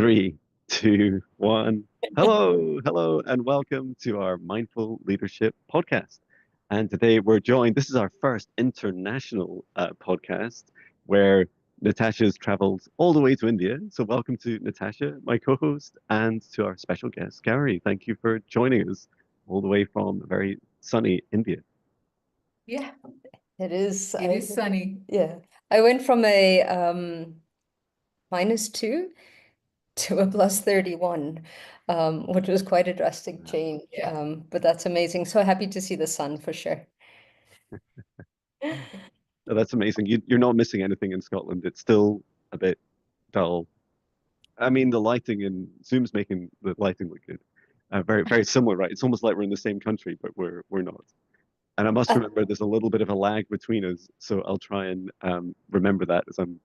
Three, two, one. Hello, and welcome to our Mindful Leadership podcast. And today we're joined, this is our first international podcast where Natasha's traveled all the way to India. So, welcome to Natasha, my co host, and to our special guest, Gaurri. Thank you for joining us all the way from very sunny India. Yeah, It is. it is sunny. Yeah. I went from a -2 to a +31, which was quite a drastic change. Yeah. But that's amazing. So happy to see the sun for sure. Oh, that's amazing. You're not missing anything in Scotland. It's still a bit dull. I mean, the lighting in Zoom's making the lighting look good. Very similar, right? It's almost like we're in the same country, but we're not. And I must Uh, remember there's a little bit of a lag between us, so I'll try and remember that as I'm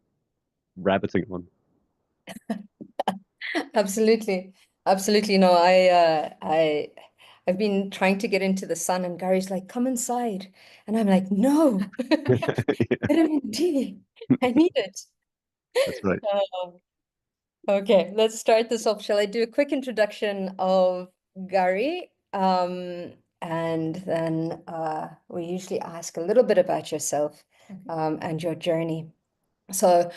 rabbiting on. Absolutely. Absolutely. No, I've been trying to get into the sun, and Gary's like, come inside. And I'm like, no, vitamin D. I need it. That's right. Um, Okay, let's start this off. Shall I do a quick introduction of Gary? And then we usually ask a little bit about yourself and your journey. So,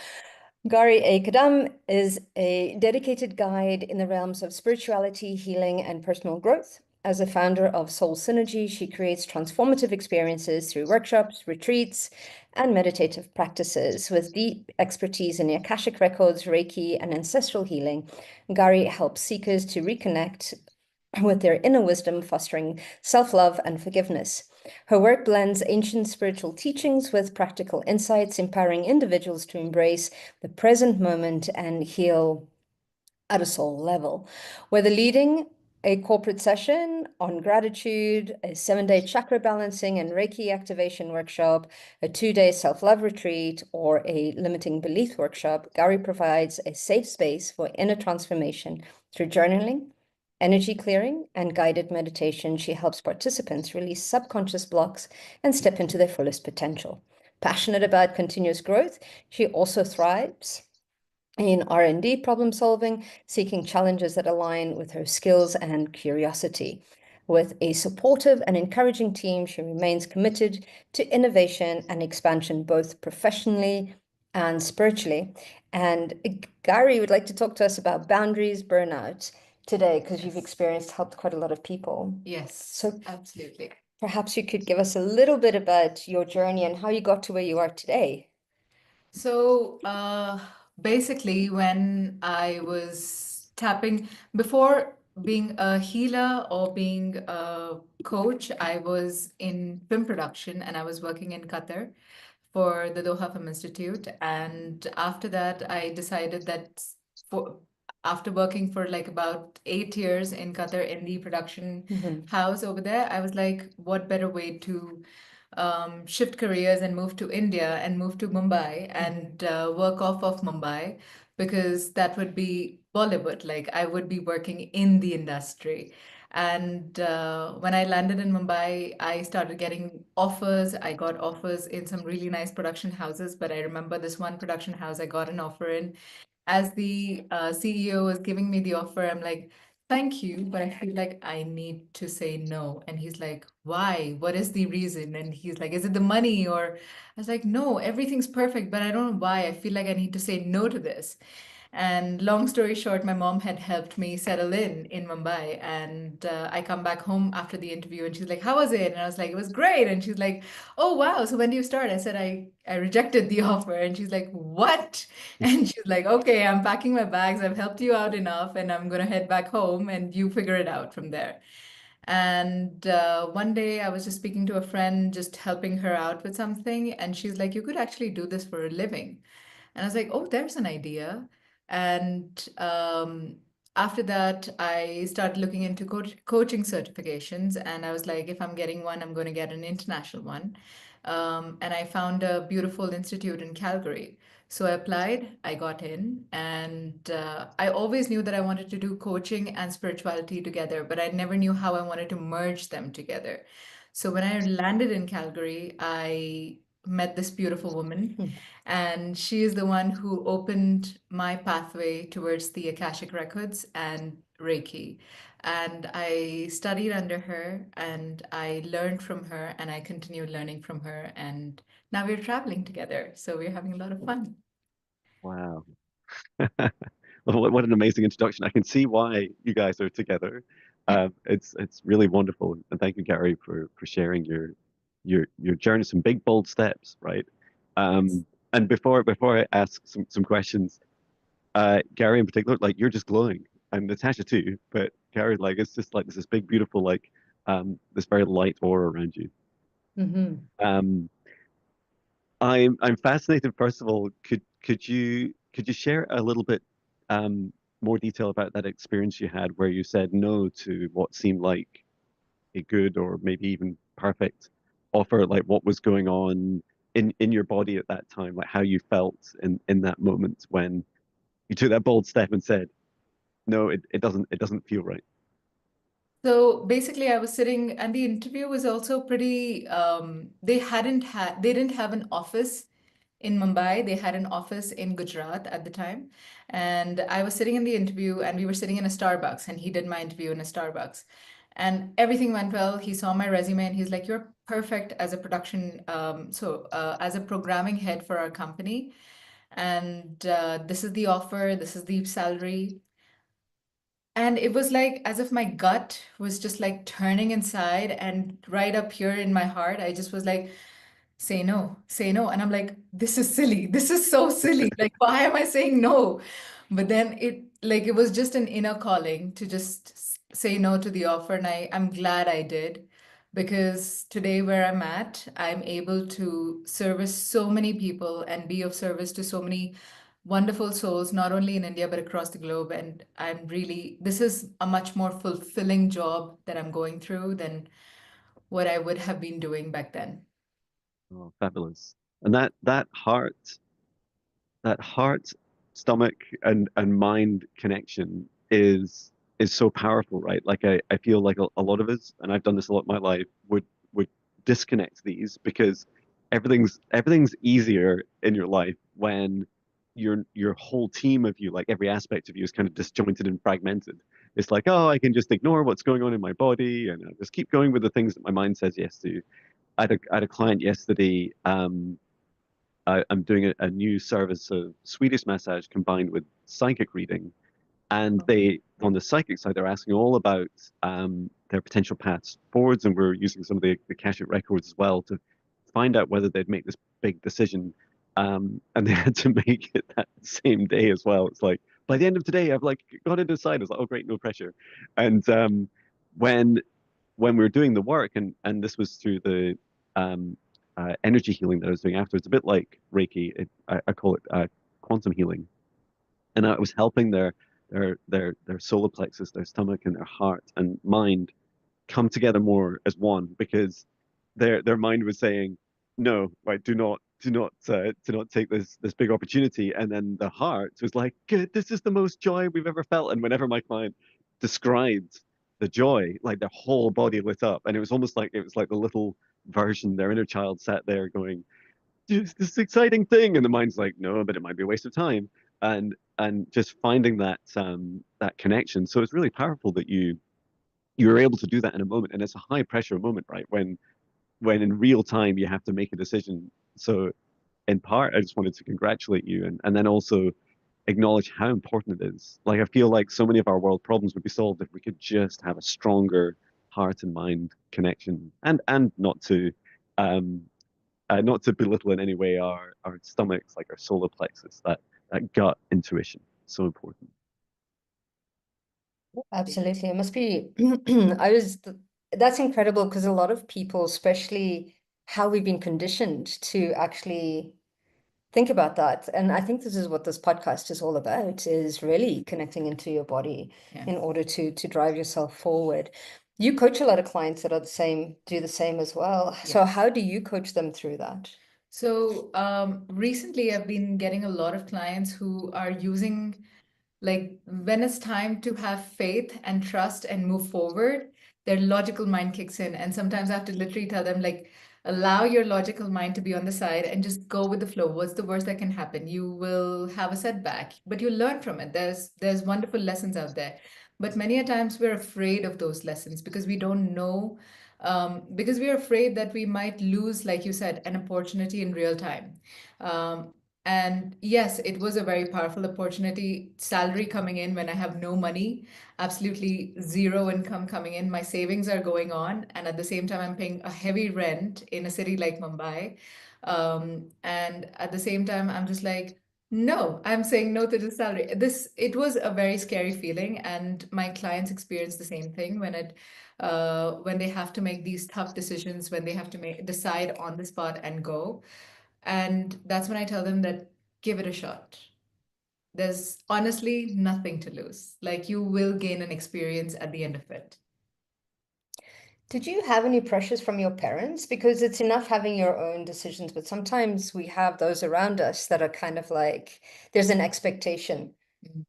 Gaurri A Kadam is a dedicated guide in the realms of spirituality, healing, and personal growth. As a founder of Soul Synergy, she creates transformative experiences through workshops, retreats, and meditative practices. With deep expertise in Akashic records, Reiki, and ancestral healing, Gaurri helps seekers to reconnect with their inner wisdom, fostering self-love and forgiveness. Her work blends ancient spiritual teachings with practical insights, empowering individuals to embrace the present moment and heal at a soul level. Whether leading a corporate session on gratitude, a 7-day chakra balancing and Reiki activation workshop, a 2-day self-love retreat, or a limiting belief workshop, Gaurri provides a safe space for inner transformation through journaling, energy clearing, and guided meditation. She helps participants release subconscious blocks and step into their fullest potential. Passionate about continuous growth, she also thrives in R&D problem solving, seeking challenges that align with her skills and curiosity. With a supportive and encouraging team, she remains committed to innovation and expansion, both professionally and spiritually. And Gary would like to talk to us about boundaries, burnout today, because you've helped quite a lot of people. Yes, So absolutely. perhaps you could give us a little bit about your journey and how you got to where you are today. So, basically, when I was tapping, before being a healer or being a coach, I was in film production and I was working in Qatar for the Doha Film Institute. And after that, I decided that for after working for like about 8 years in Qatar in the production house over there, I was like, what better way to shift careers and move to India and move to Mumbai and work off of Mumbai because that would be Bollywood. Like I would be working in the industry. And when I landed in Mumbai, I started getting offers. I got offers in some really nice production houses, but I remember this one production house I got an offer in. As the CEO was giving me the offer, I'm like, thank you, but I feel like I need to say no. And he's like, why? What is the reason? And he's like, is it the money? Or I was like, no, everything's perfect, but I don't know why. I feel like I need to say no to this. And long story short, my mom had helped me settle in Mumbai. And I come back home after the interview and she's like, how was it? And I was like, it was great. And she's like, oh, wow. So when do you start? I said, I rejected the offer. And she's like, what? And she's like, okay, I'm packing my bags. I've helped you out enough and I'm going to head back home and you figure it out from there. And one day I was just speaking to a friend, just helping her out with something. And she's like, you could actually do this for a living. And I was like, oh, there's an idea. And after that, I started looking into coaching certifications. And I was like, if I'm getting one, I'm going to get an international one. And I found a beautiful institute in Calgary. So I applied, I got in, and I always knew that I wanted to do coaching and spirituality together, but I never knew how I wanted to merge them together. So when I landed in Calgary, I met this beautiful woman, Hmm. and she is the one who opened my pathway towards the Akashic Records and Reiki. And I studied under her and I learned from her and I continued learning from her. And now we're traveling together. So we're having a lot of fun. Wow. What an amazing introduction. I can see why you guys are together. It's really wonderful. And thank you, Gary, for sharing your journey, some big bold steps, right? Yes. And before I ask some questions, Gary in particular, like you're just glowing, and Natasha too. But Gary, like it's just like this big, beautiful, like this very light aura around you. Hmm. Um, I'm fascinated. First of all, could you share a little bit more detail about that experience you had where you said no to what seemed like a good or maybe even perfect offer, like what was going on in your body at that time, like how you felt in that moment when you took that bold step and said, no, it doesn't feel right. So basically, I was sitting, and the interview was also pretty. They didn't have an office in Mumbai. They had an office in Gujarat at the time, and I was sitting in the interview, and we were sitting in a Starbucks, and he did my interview in a Starbucks, and everything went well. He saw my resume, and he's like, "You're perfect as a as a programming head for our company, and this is the offer, this is the salary." And it was like as if my gut was just like turning inside, and right up here in my heart, I just was like, say no, say no. And I'm like, this is silly. This is so silly. Like, why am I saying no? But then it was just an inner calling to just say no to the offer. And I'm glad I did, because today where I'm at, I'm able to service so many people and be of service to so many wonderful souls, not only in India, but across the globe. And this is a much more fulfilling job that I'm going through than what I would have been doing back then. Oh, fabulous. And that heart, stomach, and mind connection is so powerful, right? Like I feel like a lot of us, and I've done this a lot in my life, would disconnect these because everything's easier in your life when your whole team of you, like every aspect of you, is kind of disjointed and fragmented. It's like, oh, I can just ignore what's going on in my body and I just keep going with the things that my mind says yes to. I had a client yesterday. I'm doing a new service of Swedish massage combined with psychic reading. And they, on the psychic side, they're asking all about their potential paths forwards. And we're using some of the Akashic records as well to find out whether they'd make this big decision. And they had to make it that same day as well. It's like, by the end of today, I've like got to decide. I was like, oh, great, no pressure. And when when we were doing the work, and this was through the um, energy healing that I was doing afterwards, a bit like Reiki, I call it quantum healing, and I was helping their solar plexus, their stomach, and their heart and mind come together more as one because their mind was saying, no, right, do not take this big opportunity, and then the heart was like, good, this is the most joy we've ever felt. And whenever my client described the joy, like their whole body lit up, and it was like the little version, their inner child sat there going, this exciting thing, and the mind's like, no, but it might be a waste of time, and just finding that connection. So it's really powerful that you were able to do that in a moment, and it's a high pressure moment, right? When in real time you have to make a decision. So in part, I just wanted to congratulate you, and then also acknowledge how important it is. Like I feel like so many of our world problems would be solved if we could just have a stronger heart and mind connection, and um, not to belittle in any way our stomachs, like our solar plexus, that gut intuition, so important. Absolutely. It must be, that's incredible because a lot of people, especially how we've been conditioned to actually think about that. And I think this is what this podcast is all about, is really connecting into your body Yeah. in order to drive yourself forward. You coach a lot of clients that are do the same as well. So Yes. how do you coach them through that? So recently, I've been getting a lot of clients who are using, like, when it's time to have faith and trust and move forward, their logical mind kicks in. And sometimes I have to literally tell them, like, allow your logical mind to be on the side and just go with the flow. What's the worst that can happen? You will have a setback, but you learn from it. There's wonderful lessons out there. But many a times we're afraid of those lessons because we don't know, because we're afraid that we might lose, like you said, an opportunity in real time. Um, and yes, it was a very powerful opportunity. Salary coming in when I have no money, absolutely zero income coming in. My savings are going on, and at the same time, I'm paying a heavy rent in a city like Mumbai. And at the same time, I'm just like, no, I'm saying no to the salary. It was a very scary feeling, and my clients experience the same thing when they have to make these tough decisions, when they have to decide on the spot and go. And that's when I tell them that give it a shot. There's honestly nothing to lose. Like you will gain an experience at the end of it. Did you have any pressures from your parents? Because it's enough having your own decisions, but sometimes we have those around us that are kind of like there's an expectation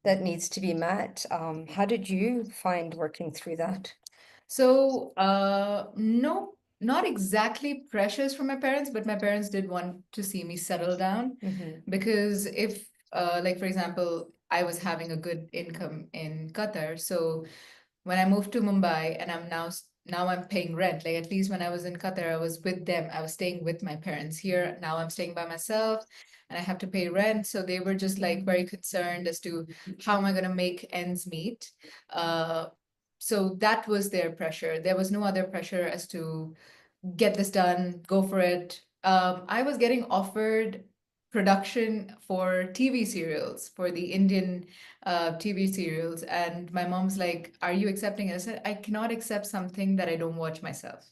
that needs to be met. How did you find working through that? So, no, not exactly pressures from my parents, but my parents did want to see me settle down because if, like, for example, I was having a good income in Qatar, so when I moved to Mumbai and now I'm paying rent. Like at least when I was in Qatar, I was with them. I was staying with my parents. Here now I'm staying by myself and I have to pay rent. So they were just like very concerned as to how am I going to make ends meet. Uh, so that was their pressure. There was no other pressure as to get this done, go for it. I was getting offered production for TV serials, for the Indian TV serials. And my mom's like, are you accepting it? I said, I cannot accept something that I don't watch myself.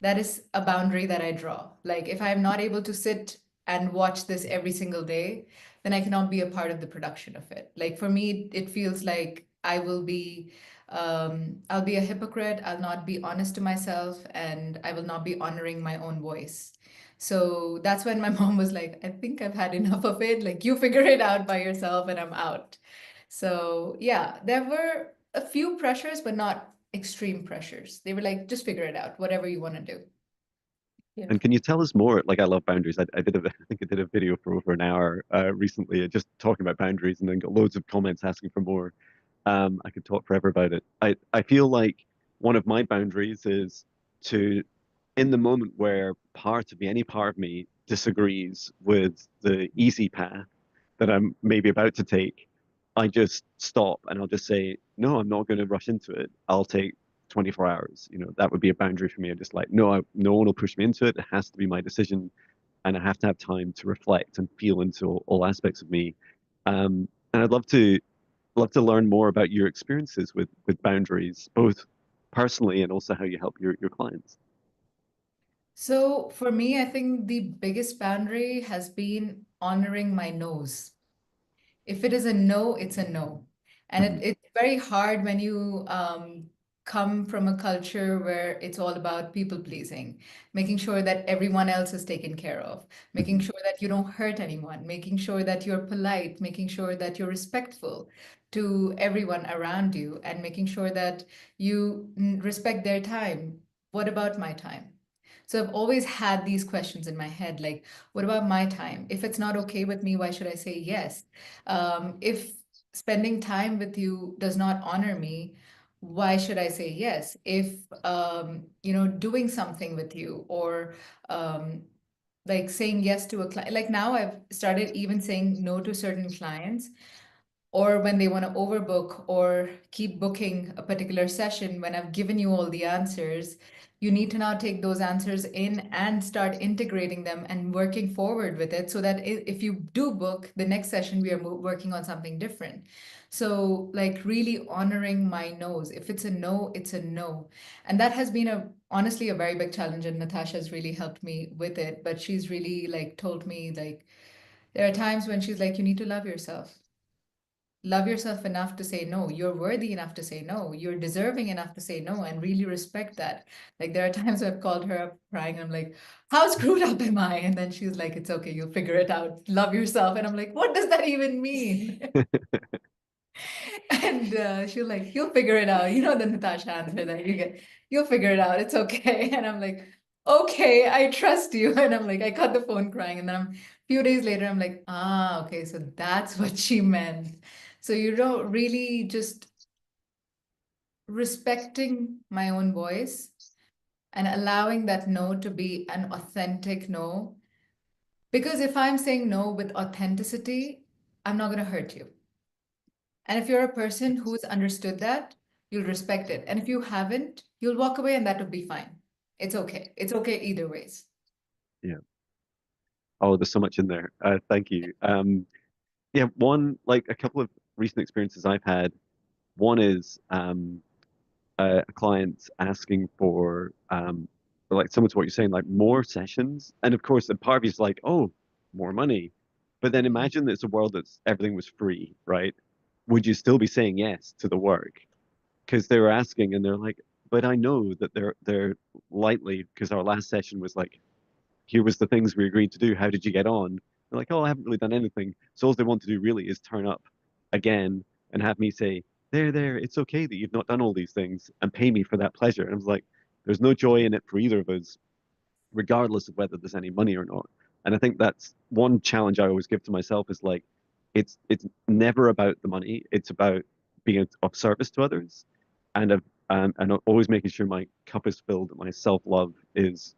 That is a boundary that I draw. Like if I'm not able to sit and watch this every single day, then I cannot be a part of the production of it. Like for me, it feels like I'll be a hypocrite. I'll not be honest to myself, and I will not be honoring my own voice. So that's when my mom was like, I think I've had enough of it. Like you figure it out by yourself, and I'm out. So yeah, there were a few pressures, but not extreme pressures. They were like, just figure it out, whatever you want to do. And can you tell us more? Like, I love boundaries. I did I think I did a video for over an hour recently, just talking about boundaries, and then got loads of comments asking for more. I could talk forever about it. I feel like one of my boundaries is to, in the moment where any part of me disagrees with the easy path that I'm maybe about to take, I just stop and I'll just say, no, I'm not going to rush into it. I'll take 24 hours. That would be a boundary for me. I'm just like, no, no one will push me into it. It has to be my decision, and I have to have time to reflect and feel into all aspects of me. And I'd love to learn more about your experiences with boundaries, both personally and also how you help your clients. So for me, I think the biggest boundary has been honoring my no's. If it is a no, it's a no. And Mhm. it's very hard when you come from a culture where it's all about people pleasing, making sure that everyone else is taken care of, making Mhm. sure that you don't hurt anyone, making sure that you're polite, making sure that you're respectful to everyone around you, and making sure that you respect their time. What about my time? So I've always had these questions in my head, like, what about my time? If it's not okay with me, why should I say yes? If spending time with you does not honor me, why should I say yes? If doing something with you or um, like saying yes to a client, like now I've started even saying no to certain clients, or when they want to overbook or keep booking a particular session, when I've given you all the answers, you need to now take those answers in and start integrating them and working forward with it so that if you do book the next session, we are working on something different. So, like, really honoring my no's. If it's a no, it's a no. And that has been honestly a very big challenge, and Natasha's really helped me with it. But she's really like told me, like, there are times when she's like, you need to love yourself. Love yourself enough to say no. You're worthy enough to say no. You're deserving enough to say no, and really respect that. Like there are times I've called her up crying. I'm like, how screwed up am I? And then she's like, it's okay. You'll figure it out. Love yourself. And I'm like, what does that even mean? And she's like, you'll figure it out. You know the Natasha answer that you get. You'll figure it out. It's okay. And I'm like, okay, I trust you. And I'm like, I cut the phone crying. And then a few days later, I'm like, okay, so that's what she meant. So you don't really just respecting my own voice and allowing that no to be an authentic no. Because if I'm saying no with authenticity, I'm not going to hurt you. And if you're a person who's understood that, you'll respect it. And if you haven't, you'll walk away and that would be fine. It's okay. It's okay either ways. Yeah. Oh, there's so much in there. Thank you. Yeah, like a couple of recent experiences I've had. One is a client asking for like similar to what you're saying, like more sessions. And of course, the part of you is like, oh, more money. But then imagine that it's a world that's everything was free, right? Would you still be saying yes to the work? Because they were asking, and they're like, but I know that they're lightly because our last session was like, here was the things we agreed to do. How did you get on? They're like, oh, I haven't really done anything. So all they want to do really is turn up again and have me say, there, it's okay that you've not done all these things and pay me for that pleasure. And I was like, there's no joy in it for either of us, regardless of whether there's any money or not. And I think that's one challenge I always give to myself is like, it's never about the money. It's about being of service to others, and always making sure my cup is filled, that my self love is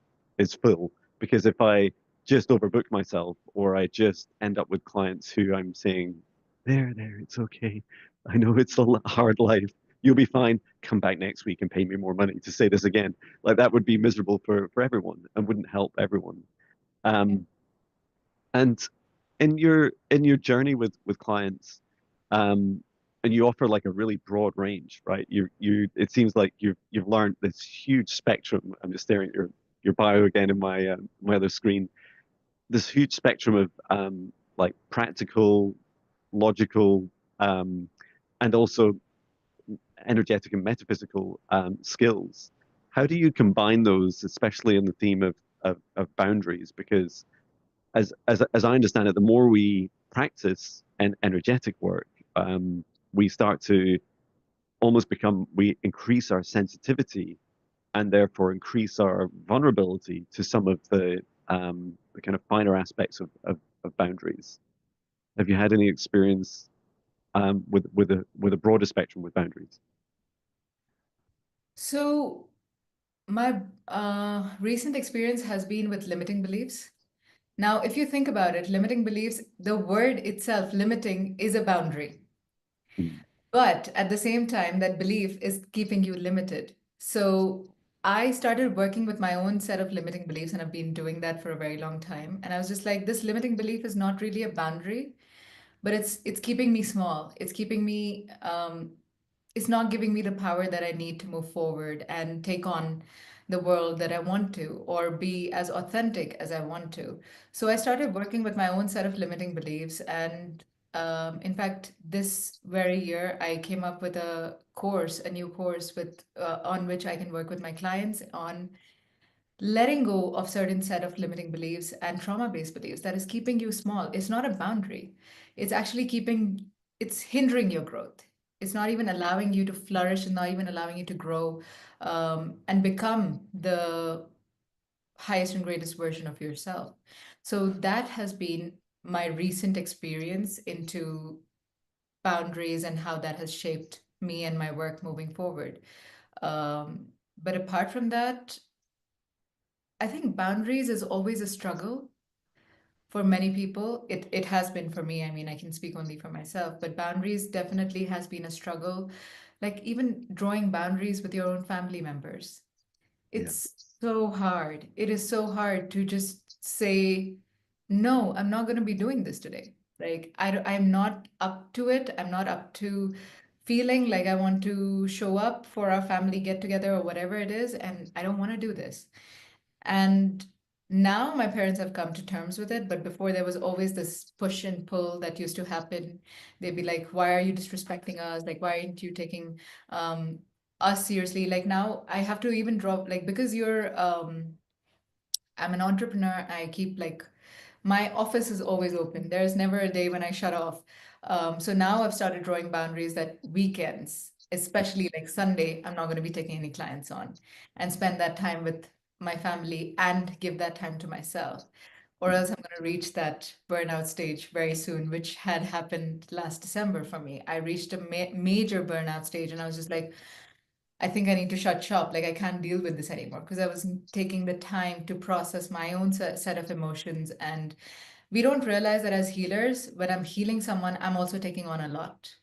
full. Because if I just overbook myself, or I just end up with clients who I'm saying, there, it's okay. I know it's a hard life. You'll be fine. Come back next week and pay me more money to say this again. Like that would be miserable for everyone and wouldn't help everyone. Um, and in your journey with clients, um, and you offer like a really broad range, right? You it seems like you've learned this huge spectrum. I'm just staring at your bio again in my other screen. This huge spectrum of like practical, logical, um, and also energetic and metaphysical skills. How do you combine those, especially in the theme of boundaries? Because as I understand it, the more we practice an energetic work, we start to almost we increase our sensitivity and therefore increase our vulnerability to some of the kind of finer aspects of boundaries. Have you had any experience with a broader spectrum with boundaries? So my recent experience has been with limiting beliefs. Now, if you think about it, limiting beliefs, the word itself, limiting, is a boundary. Mm, But at the same time, that belief is keeping you limited. So I started working with my own set of limiting beliefs, and I've been doing that for a very long time. And I was just like, this limiting belief is not really a boundary, but it's keeping me small. It's not giving me the power that I need to move forward and take on the world that I want to, or be as authentic as I want to. So I started working with my own set of limiting beliefs. And in fact, this very year, I came up with a new course on which I can work with my clients on letting go of certain set of limiting beliefs and trauma-based beliefs that is keeping you small. It's not a boundary. It's actually it's hindering your growth. It's not even allowing you to flourish and not even allowing you to grow, and become the highest and greatest version of yourself. So that has been my recent experience into boundaries and how that has shaped me and my work moving forward. But apart from that, I think boundaries is always a struggle for many people. It has been for me. I mean, I can speak only for myself, but boundaries definitely has been a struggle. Like even drawing boundaries with your own family members. yeah, It's so hard. It is so hard to just say, no, I'm not going to be doing this today. Like I'm not up to it. I'm not up to feeling like I want to show up for our family get together or whatever it is, and I don't want to do this. And now my parents have come to terms with it, but before there was always this push and pull that used to happen. They'd be like, why are you disrespecting us? Like, why aren't you taking um, us seriously? Like now I have to even drop, like, because I'm an entrepreneur, I keep like, my office is always open. There's never a day when I shut off. So now I've started drawing boundaries that weekends, especially like Sunday, I'm not going to be taking any clients on and spend that time with my family and give that time to myself, or else I'm going to reach that burnout stage very soon, which had happened last December for me. I reached a major burnout stage, and I was just like, I think I need to shut shop. Like, I can't deal with this anymore because I wasn't taking the time to process my own set of emotions. And we don't realize that as healers, when I'm healing someone, I'm also taking on a lot.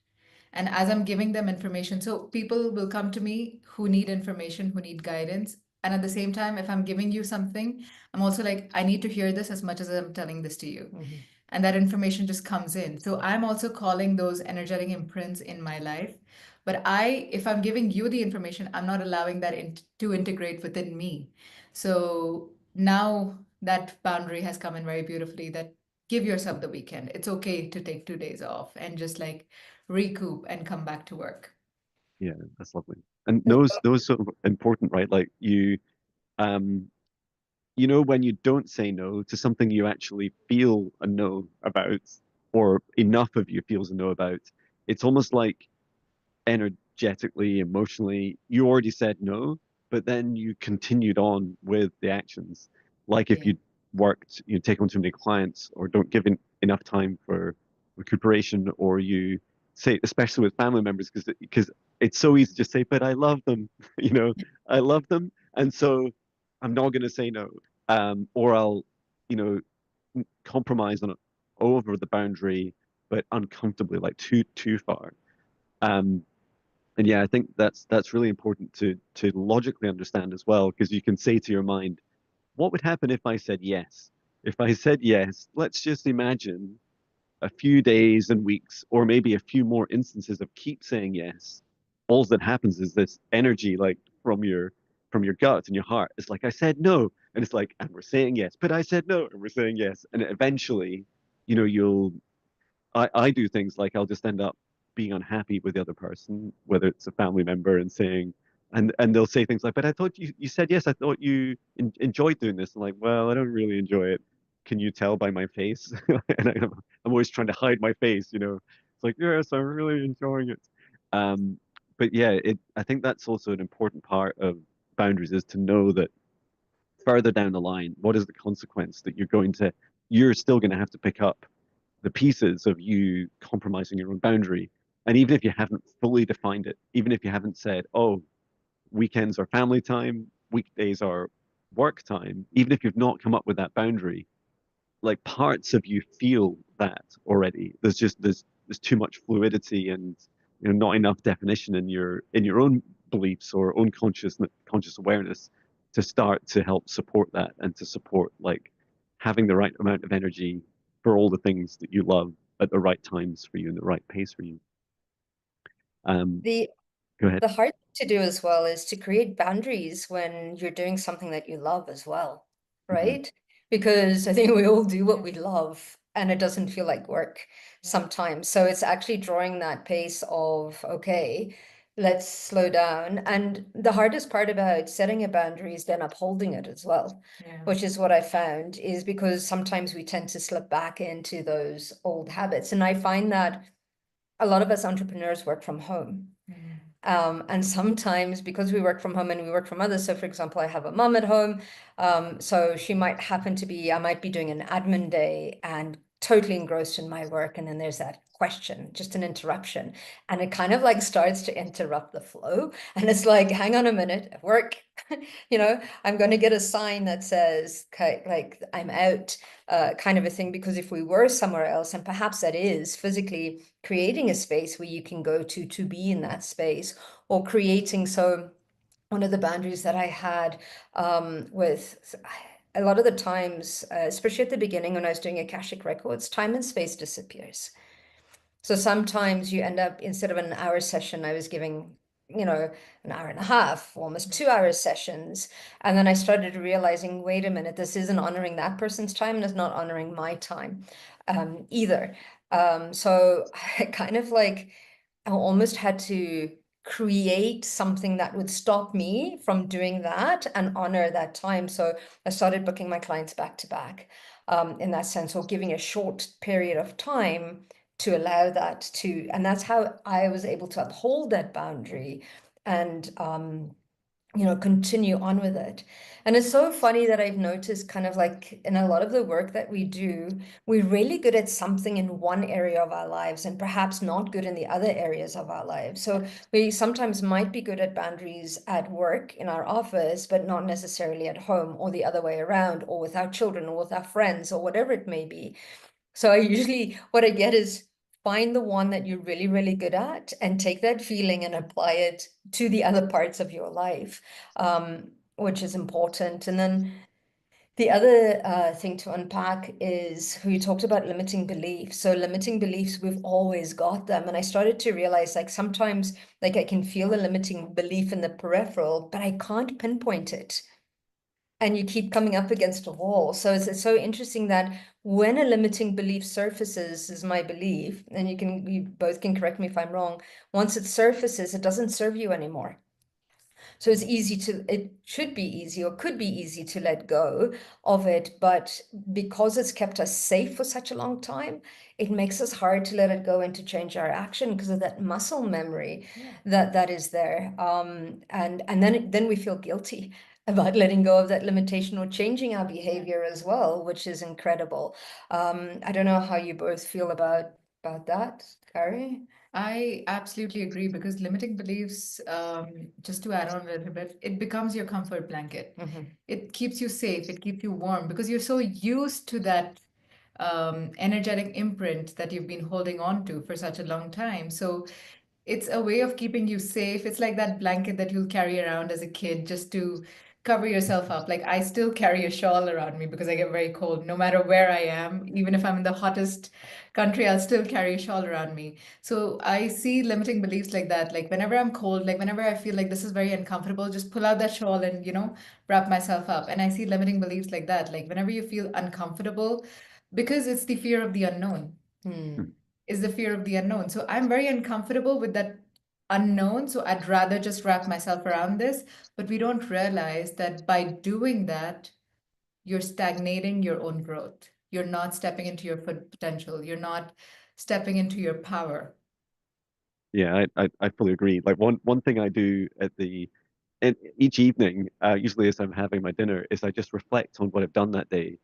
And as I'm giving them information, so people will come to me who need information, who need guidance. And at the same time, if I'm giving you something, I'm also like, I need to hear this as much as I'm telling this to you. Mhm. And that information just comes in. So I'm also calling those energetic imprints in my life. But if I'm giving you the information, I'm not allowing that to integrate within me. So now that boundary has come in very beautifully, that give yourself the weekend. It's okay to take 2 days off and just like recoup and come back to work. Yeah, that's lovely. And those sort of important, right? Like um, when you don't say no to something you actually feel a no about, or enough of you feels a no about, it's almost like energetically, emotionally, you already said no, but then you continued on with the actions. Like if Yeah. you worked, you take on too many clients, or don't give enough time for recuperation, or you say, especially with family members, because it's so easy to just say, but I love them, I love them, and so I'm not going to say no, or I'll, you know, compromise on it over the boundary, but uncomfortably, like too far. Um, and yeah, I think that's really important to logically understand as well, because you can say to your mind, what would happen if I said yes? If I said yes, let's just imagine a few days and weeks, or maybe a few more instances of keep saying yes. All that happens is this energy, like from your gut and your heart. It's like I said no, and it's like, and we're saying yes, but I said no, and we're saying yes, and eventually, you'll I do things like I'll just end up being unhappy with the other person, whether it's a family member, and saying, and they'll say things like, "But I thought you said yes. I thought you enjoyed doing this." I'm like, "Well, I don't really enjoy it. Can you tell by my face?" And I'm always trying to hide my face. It's like, "Yes, I'm really enjoying it." Um, but yeah, I think that's also an important part of boundaries, is to know that further down the line, what is the consequence that you're still going to have to pick up the pieces of you compromising your own boundary. And even if you haven't fully defined it, even if you haven't said, oh, weekends are family time, weekdays are work time, even if you've not come up with that boundary, like parts of you feel that already. There's too much fluidity, and not enough definition in your own beliefs or own conscious awareness to start to help support that, and to support like having the right amount of energy for all the things that you love at the right times for you and the right pace for you. The Go ahead. the hard thing to do as well is to create boundaries when you're doing something that you love as well, Mhm. right? Because I think we all do what we love and it doesn't feel like work sometimes. So it's actually drawing that pace of, okay, let's slow down. And the hardest part about setting a boundary is then upholding it as well, Yeah. which is what I found, is because sometimes we tend to slip back into those old habits. And I find that a lot of us entrepreneurs work from home. And sometimes because we work from home and we work from others, so for example, I have a mom at home, so she might happen to be, I might be doing an admin day and totally engrossed in my work, and then there's that question, just an interruption, and it kind of like starts to interrupt the flow, and it's like, hang on a minute, at work, I'm going to get a sign that says, okay, like I'm out, kind of a thing, because if we were somewhere else, and perhaps that is physically creating a space where you can go to be in that space, or creating. So one of the boundaries that I had with a lot of the times, especially at the beginning when I was doing Akashic Records, time and space disappears. So sometimes you end up, instead of an hour session, I was giving, an hour and a half, almost 2 hour sessions. And then I started realizing, wait a minute, this isn't honoring that person's time and it's not honoring my time either. So I kind of like, I almost had to create something that would stop me from doing that and honor that time. So I started booking my clients back to back in that sense, or giving a short period of time to allow that to, and that's how I was able to uphold that boundary and continue on with it. And it's so funny that I've noticed kind of like in a lot of the work that we do, we're really good at something in one area of our lives and perhaps not good in the other areas of our lives. So we sometimes might be good at boundaries at work in our office, but not necessarily at home, or the other way around, or with our children or with our friends or whatever it may be. So what I get is find the one that you're really, really good at and take that feeling and apply it to the other parts of your life, which is important. And then the other thing to unpack is we talked about limiting beliefs. So limiting beliefs, we've always got them. And I started to realize like sometimes like I can feel a limiting belief in the peripheral, but I can't pinpoint it. And you keep coming up against a wall. So it's so interesting that when a limiting belief surfaces, is my belief, and you both can correct me if I'm wrong, once it surfaces, it doesn't serve you anymore. So it should be easy or could be easy to let go of it, but because it's kept us safe for such a long time, it makes us hard to let it go and to change our action because of that muscle memory that is there. And then we feel guilty about letting go of that limitation or changing our behavior as well, which is incredible. I don't know how you both feel about that, Gaurri. I absolutely agree because limiting beliefs, just to add on a little bit, it becomes your comfort blanket. It keeps you safe, it keeps you warm because you're so used to that energetic imprint that you've been holding on to for such a long time. So it's a way of keeping you safe. It's like that blanket that you'll carry around as a kid just to cover yourself up. Like I still carry a shawl around me because I get very cold no matter where I am. Even if I'm in the hottest country, I'll still carry a shawl around me. So I see limiting beliefs like that. Like whenever I'm cold, like whenever I feel like this is very uncomfortable, just pull out that shawl and, wrap myself up. And I see limiting beliefs like that. Like whenever you feel uncomfortable, because it's the fear of the unknown. Is the fear of the unknown. So I'm very uncomfortable with that unknown. So I'd rather just wrap myself around this. But we don't realize that by doing that, you're stagnating your own growth. You're not stepping into your full potential. You're not stepping into your power. Yeah, I fully agree. Like one thing I do each evening, usually as I'm having my dinner, is I just reflect on what I've done that day.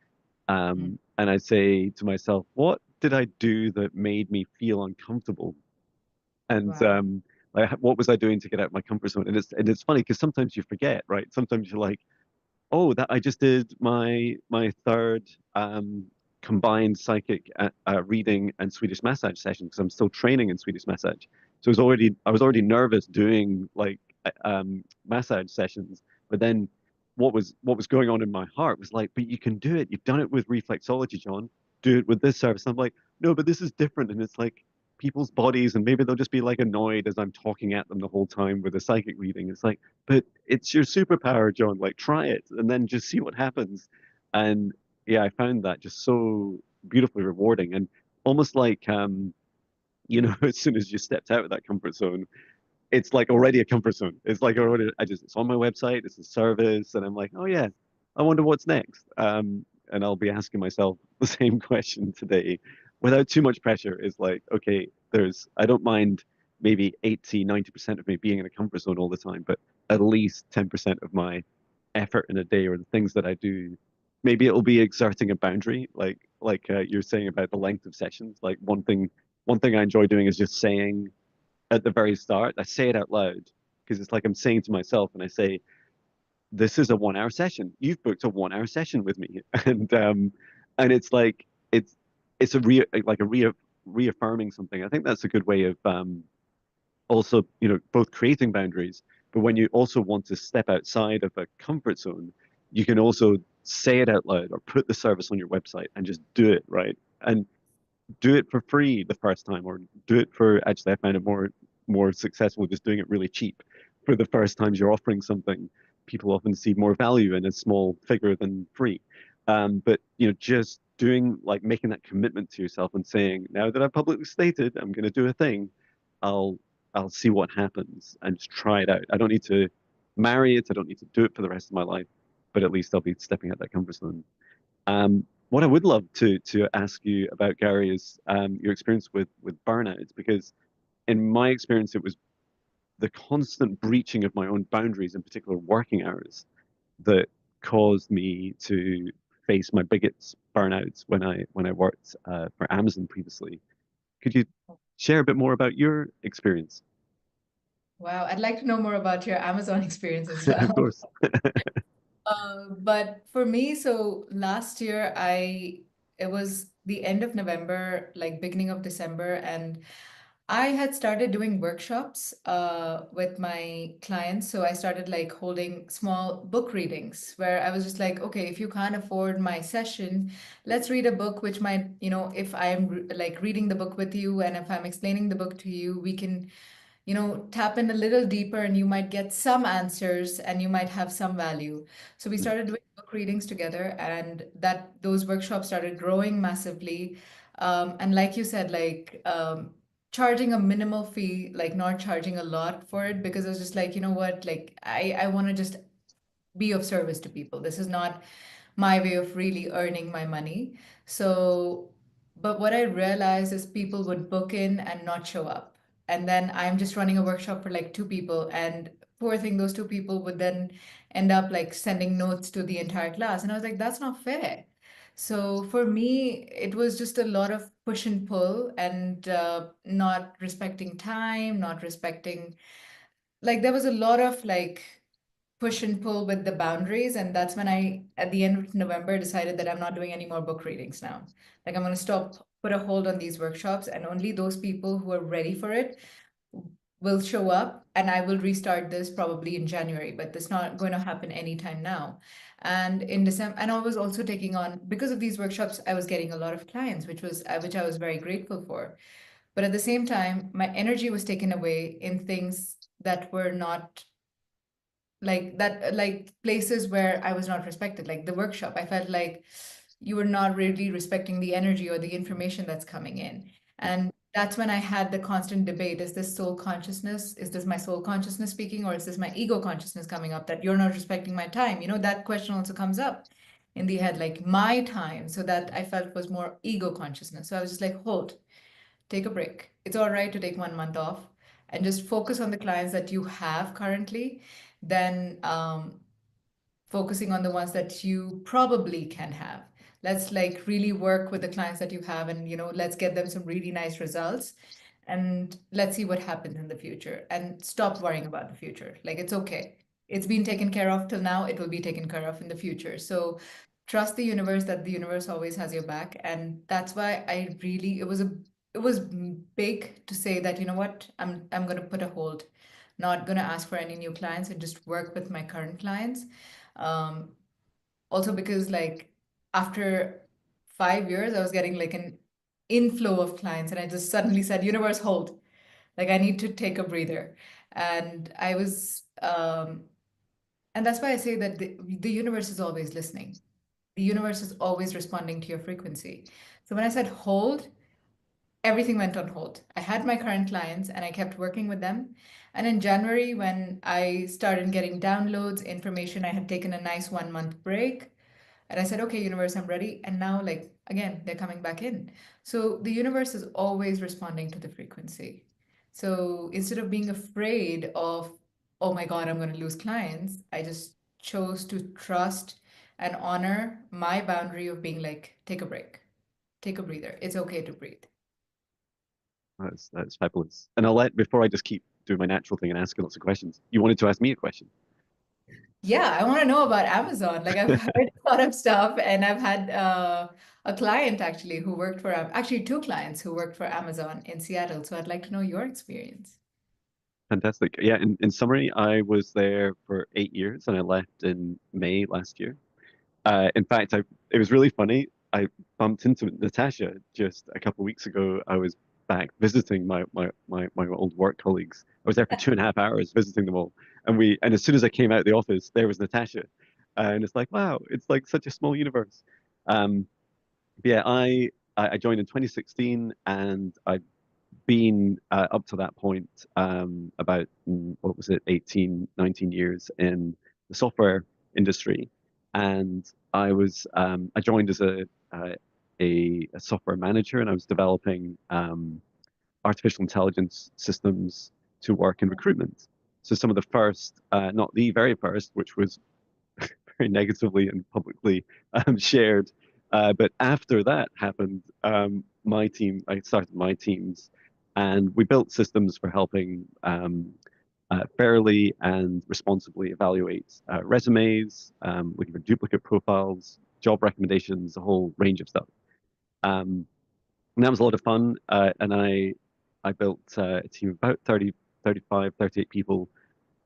And I say to myself, what did I do that made me feel uncomfortable? And Wow. like what was I doing to get out of my comfort zone? And it's funny because sometimes you forget, right? Sometimes you're like, oh, that I just did my third combined psychic reading and Swedish massage session because I'm still training in Swedish massage. So I was already nervous doing like massage sessions, but then what was going on in my heart was like, but you can do it. You've done it with reflexology, John. Do it with this service. And I'm like, no, but this is different. And it's like people's bodies, and maybe they'll just be like annoyed as I'm talking at them the whole time with a psychic reading. It's like, but it's your superpower, John. Like, try it and then just see what happens. And yeah, I found that just so beautifully rewarding and almost like, as soon as you stepped out of that comfort zone, it's like already a comfort zone. It's like already, it's on my website, it's a service, and I'm like, oh yeah, I wonder what's next. And I'll be asking myself the same question today without too much pressure. Is like, okay, I don't mind maybe 80, 90% of me being in a comfort zone all the time, but at least 10% of my effort in a day or the things that I do, maybe it'll be exerting a boundary, like you're saying about the length of sessions. Like one thing I enjoy doing is just saying at the very start, I say it out loud because it's like I'm saying to myself, and I say, "This is a 1 hour session. You've booked a 1 hour session with me," and it's like it's reaffirming something. I think that's a good way of also both creating boundaries, but when you also want to step outside of a comfort zone, you can also say it out loud or put the service on your website and just do it right. And do it for free the first time, or do it for actually I find it more successful just doing it really cheap for the first times you're offering something. People often see more value in a small figure than free. But just doing like making that commitment to yourself and saying, now that I've publicly stated I'm going to do a thing, I'll I'll see what happens and just try it out. I don't need to marry it. I don't need to do it for the rest of my life, but at least I'll be stepping out that comfort zone. What I would love to ask you about, Gaurri, is your experience with burnout, because in my experience, it was the constant breaching of my own boundaries, in particular working hours, that caused me to face my biggest burnouts when I worked for Amazon previously. Could you share a bit more about your experience? Wow, I'd like to know more about your Amazon experience as Of well. course. But for me, so last year it was the end of November, like beginning of December, and I had started doing workshops with my clients. So I started like holding small book readings where I was just like, okay, if you can't afford my session, let's read a book which might, if I'm like reading the book with you and if I'm explaining the book to you, we can tap in a little deeper and you might get some answers and you might have some value. So we started doing book readings together and those workshops started growing massively. And like you said, like charging a minimal fee, like not charging a lot for it because I was just like, you know what, like I want to just be of service to people. This is not my way of really earning my money. So, but what I realized is people would book in and not show up. And then I'm just running a workshop for like two people. And poor thing, those two people would then end up like sending notes to the entire class. And I was like, that's not fair. So for me, it was just a lot of push and pull and not respecting time, not respecting, like, there was a lot of like push and pull with the boundaries. And that's when I, at the end of November, decided that I'm not doing any more book readings now. Like, I'm going to stop, put a hold on these workshops, and only those people who are ready for it will show up. And I will restart this probably in January, but that's not going to happen anytime now. And in December, and I was also taking on, because of these workshops, I was getting a lot of clients, which I was very grateful for. But at the same time, my energy was taken away in things that were not like that, like places where I was not respected, like the workshop. I felt like you were not really respecting the energy or the information that's coming in. And that's when I had the constant debate. Is this soul consciousness? Is this my soul consciousness speaking, or is this my ego consciousness coming up that you're not respecting my time? That question also comes up in the head, like my time. So that I felt was more ego consciousness. So I was just like, hold, take a break. It's all right to take 1 month off and just focus on the clients that you have currently, then focusing on the ones that you probably can have. Let's like really work with the clients that you have and let's get them some really nice results and let's see what happens in the future and stop worrying about the future. Like, it's okay. It's been taken care of till now, it will be taken care of in the future. So trust the universe, that the universe always has your back. And that's why I really, it was big to say that, you know what, I'm going to put a hold, not going to ask for any new clients and just work with my current clients. um, Also because like after 5 years, I was getting like an inflow of clients, and I just suddenly said, universe, hold. Like, I need to take a breather. And I was, and that's why I say that the universe is always listening. The universe is always responding to your frequency. So when I said hold, everything went on hold. I had my current clients and I kept working with them. And in January, when I started getting downloads, information, I had taken a nice 1 month break. And I said, okay, universe, I'm ready. And now, like, again, they're coming back in. So the universe is always responding to the frequency. So instead of being afraid of, oh my God, I'm going to lose clients, I just chose to trust and honor my boundary of being like, take a break, take a breather. It's okay to breathe. That's fabulous. And I'll let before I just keep doing my natural thing and asking lots of questions. You wanted to ask me a question. Yeah, I want to know about Amazon. Like, I've heard a lot of stuff, and I've had a client actually who worked for, actually two clients who worked for Amazon in Seattle. So I'd like to know your experience. Fantastic. Yeah, in summary, I was there for 8 years and I left in May last year. In fact, it was really funny. I bumped into Natasha just a couple of weeks ago. I was back visiting my old work colleagues. I was there for 2.5 hours visiting them all. And as soon as I came out of the office, there was Natasha. And it's like, wow, it's like such a small universe. Um, but yeah, I joined in 2016 and I'd been up to that point about what was it, 18, 19 years in the software industry. And I joined as a software manager, and I was developing artificial intelligence systems to work in recruitment. So some of the first, not the very first, which was very negatively and publicly shared. But after that happened, I started my teams, and we built systems for helping fairly and responsibly evaluate resumes, looking for duplicate profiles, job recommendations, a whole range of stuff. And that was a lot of fun. And I built a team of about 30, 35, 38 people.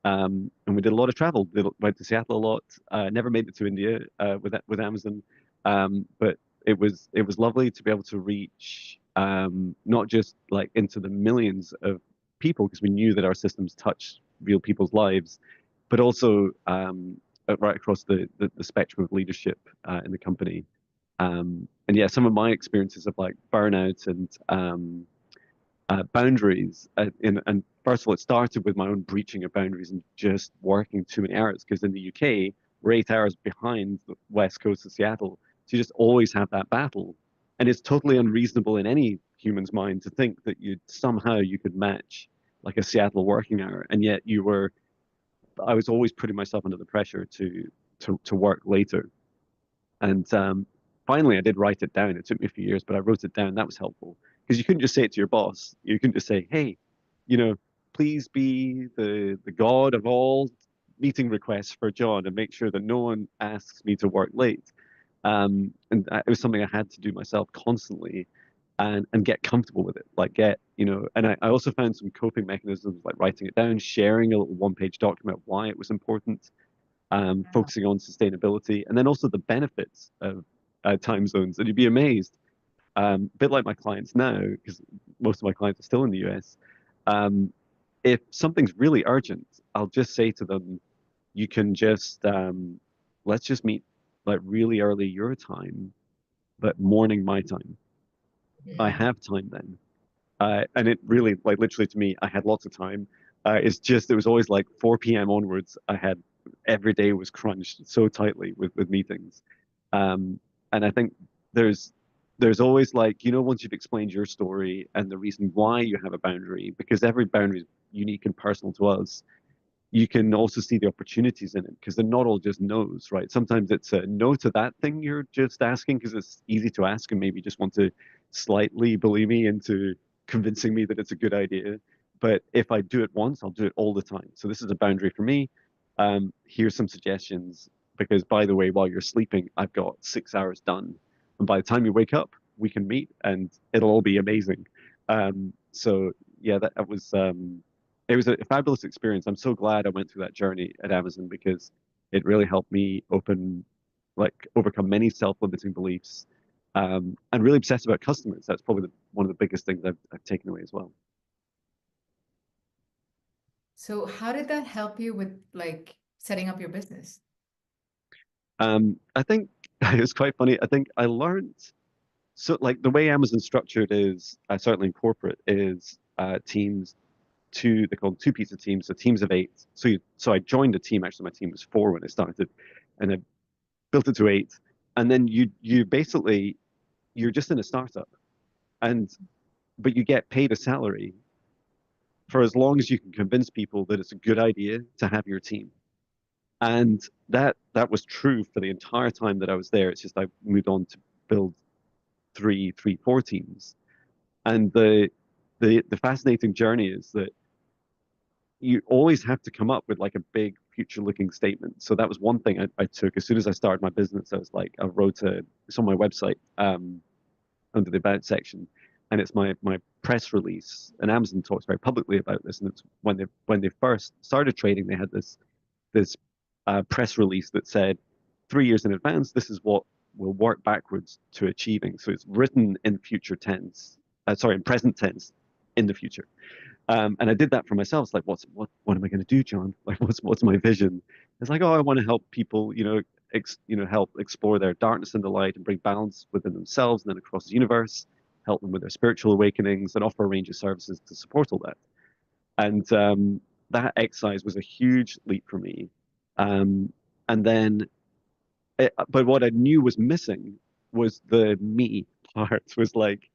And we did a lot of travel. Went to Seattle a lot. Never made it to India with Amazon, but it was lovely to be able to reach not just like into the millions of people because we knew that our systems touch real people's lives, but also right across the spectrum of leadership in the company. And yeah, some of my experiences of like burnout and boundaries. And first of all, it started with my own breaching of boundaries and just working too many hours. Because in the UK, we're 8 hours behind the west coast of Seattle. So you just always have that battle. And it's totally unreasonable in any human's mind to think that you could match like a Seattle working hour. And yet I was always putting myself under the pressure to work later. And finally, I did write it down. It took me a few years, but I wrote it down. That was helpful because you couldn't just say it to your boss. You couldn't just say, "Hey, you know, please be the god of all meeting requests for John and make sure that no one asks me to work late." And it was something I had to do myself constantly, and get comfortable with it. Like and I also found some coping mechanisms like writing it down, sharing a little one-page document why it was important, Yeah. focusing on sustainability, and then also the benefits of time zones. And you'd be amazed, a bit like my clients now, because most of my clients are still in the US. Um, if something's really urgent, I'll just say to them, you can just, let's just meet like really early your time, but morning my time. I Mm. have time then. And it really, like literally to me, I had lots of time. It was always like 4 p.m. onwards. Every day was crunched so tightly with meetings. Um, and I think there's, there's always like, once you've explained your story and the reason why you have a boundary, because every boundary is unique and personal to us, you can also see the opportunities in it because they're not all just no's, right? Sometimes it's a no to that thing you're just asking because it's easy to ask and maybe just want to slightly bully me into convincing me that it's a good idea. But if I do it once, I'll do it all the time. So this is a boundary for me. Here's some suggestions because, by the way, while you're sleeping, I've got 6 hours done. And by the time you wake up, we can meet and it'll all be amazing. So yeah, that was it was a fabulous experience. I'm so glad I went through that journey at Amazon because it really helped me overcome many self-limiting beliefs, and really obsess about customers. That's probably one of the biggest things I've taken away as well. So how did that help you with like setting up your business? I think it was quite funny. I think I learned so like the way Amazon's structured is certainly in corporate is teams they call them two-pizza teams, so teams of eight. So I joined a team. Actually, my team was four when I started, and I built it to eight. And then you're just in a startup, and but you get paid a salary for as long as you can convince people that it's a good idea to have your team. And that was true for the entire time that I was there. It's just I moved on to build four teams. And the fascinating journey is that you always have to come up with like a big future looking statement. So that was one thing I took as soon as I started my business. I was like, it's on my website, under the about section, and it's my press release. And Amazon talks very publicly about this. And it's when they first started trading, they had this press release that said 3 years in advance, this is what we'll work backwards to achieving. So it's written in future tense, in present tense, in the future. And I did that for myself. It's like, what am I going to do, John? Like, what's my vision? It's like, oh, I want to help people, help explore their darkness and the light and bring balance within themselves and then across the universe, help them with their spiritual awakenings, and offer a range of services to support all that. And that exercise was a huge leap for me. Um, and then, but what I knew was missing was the me part. Was like,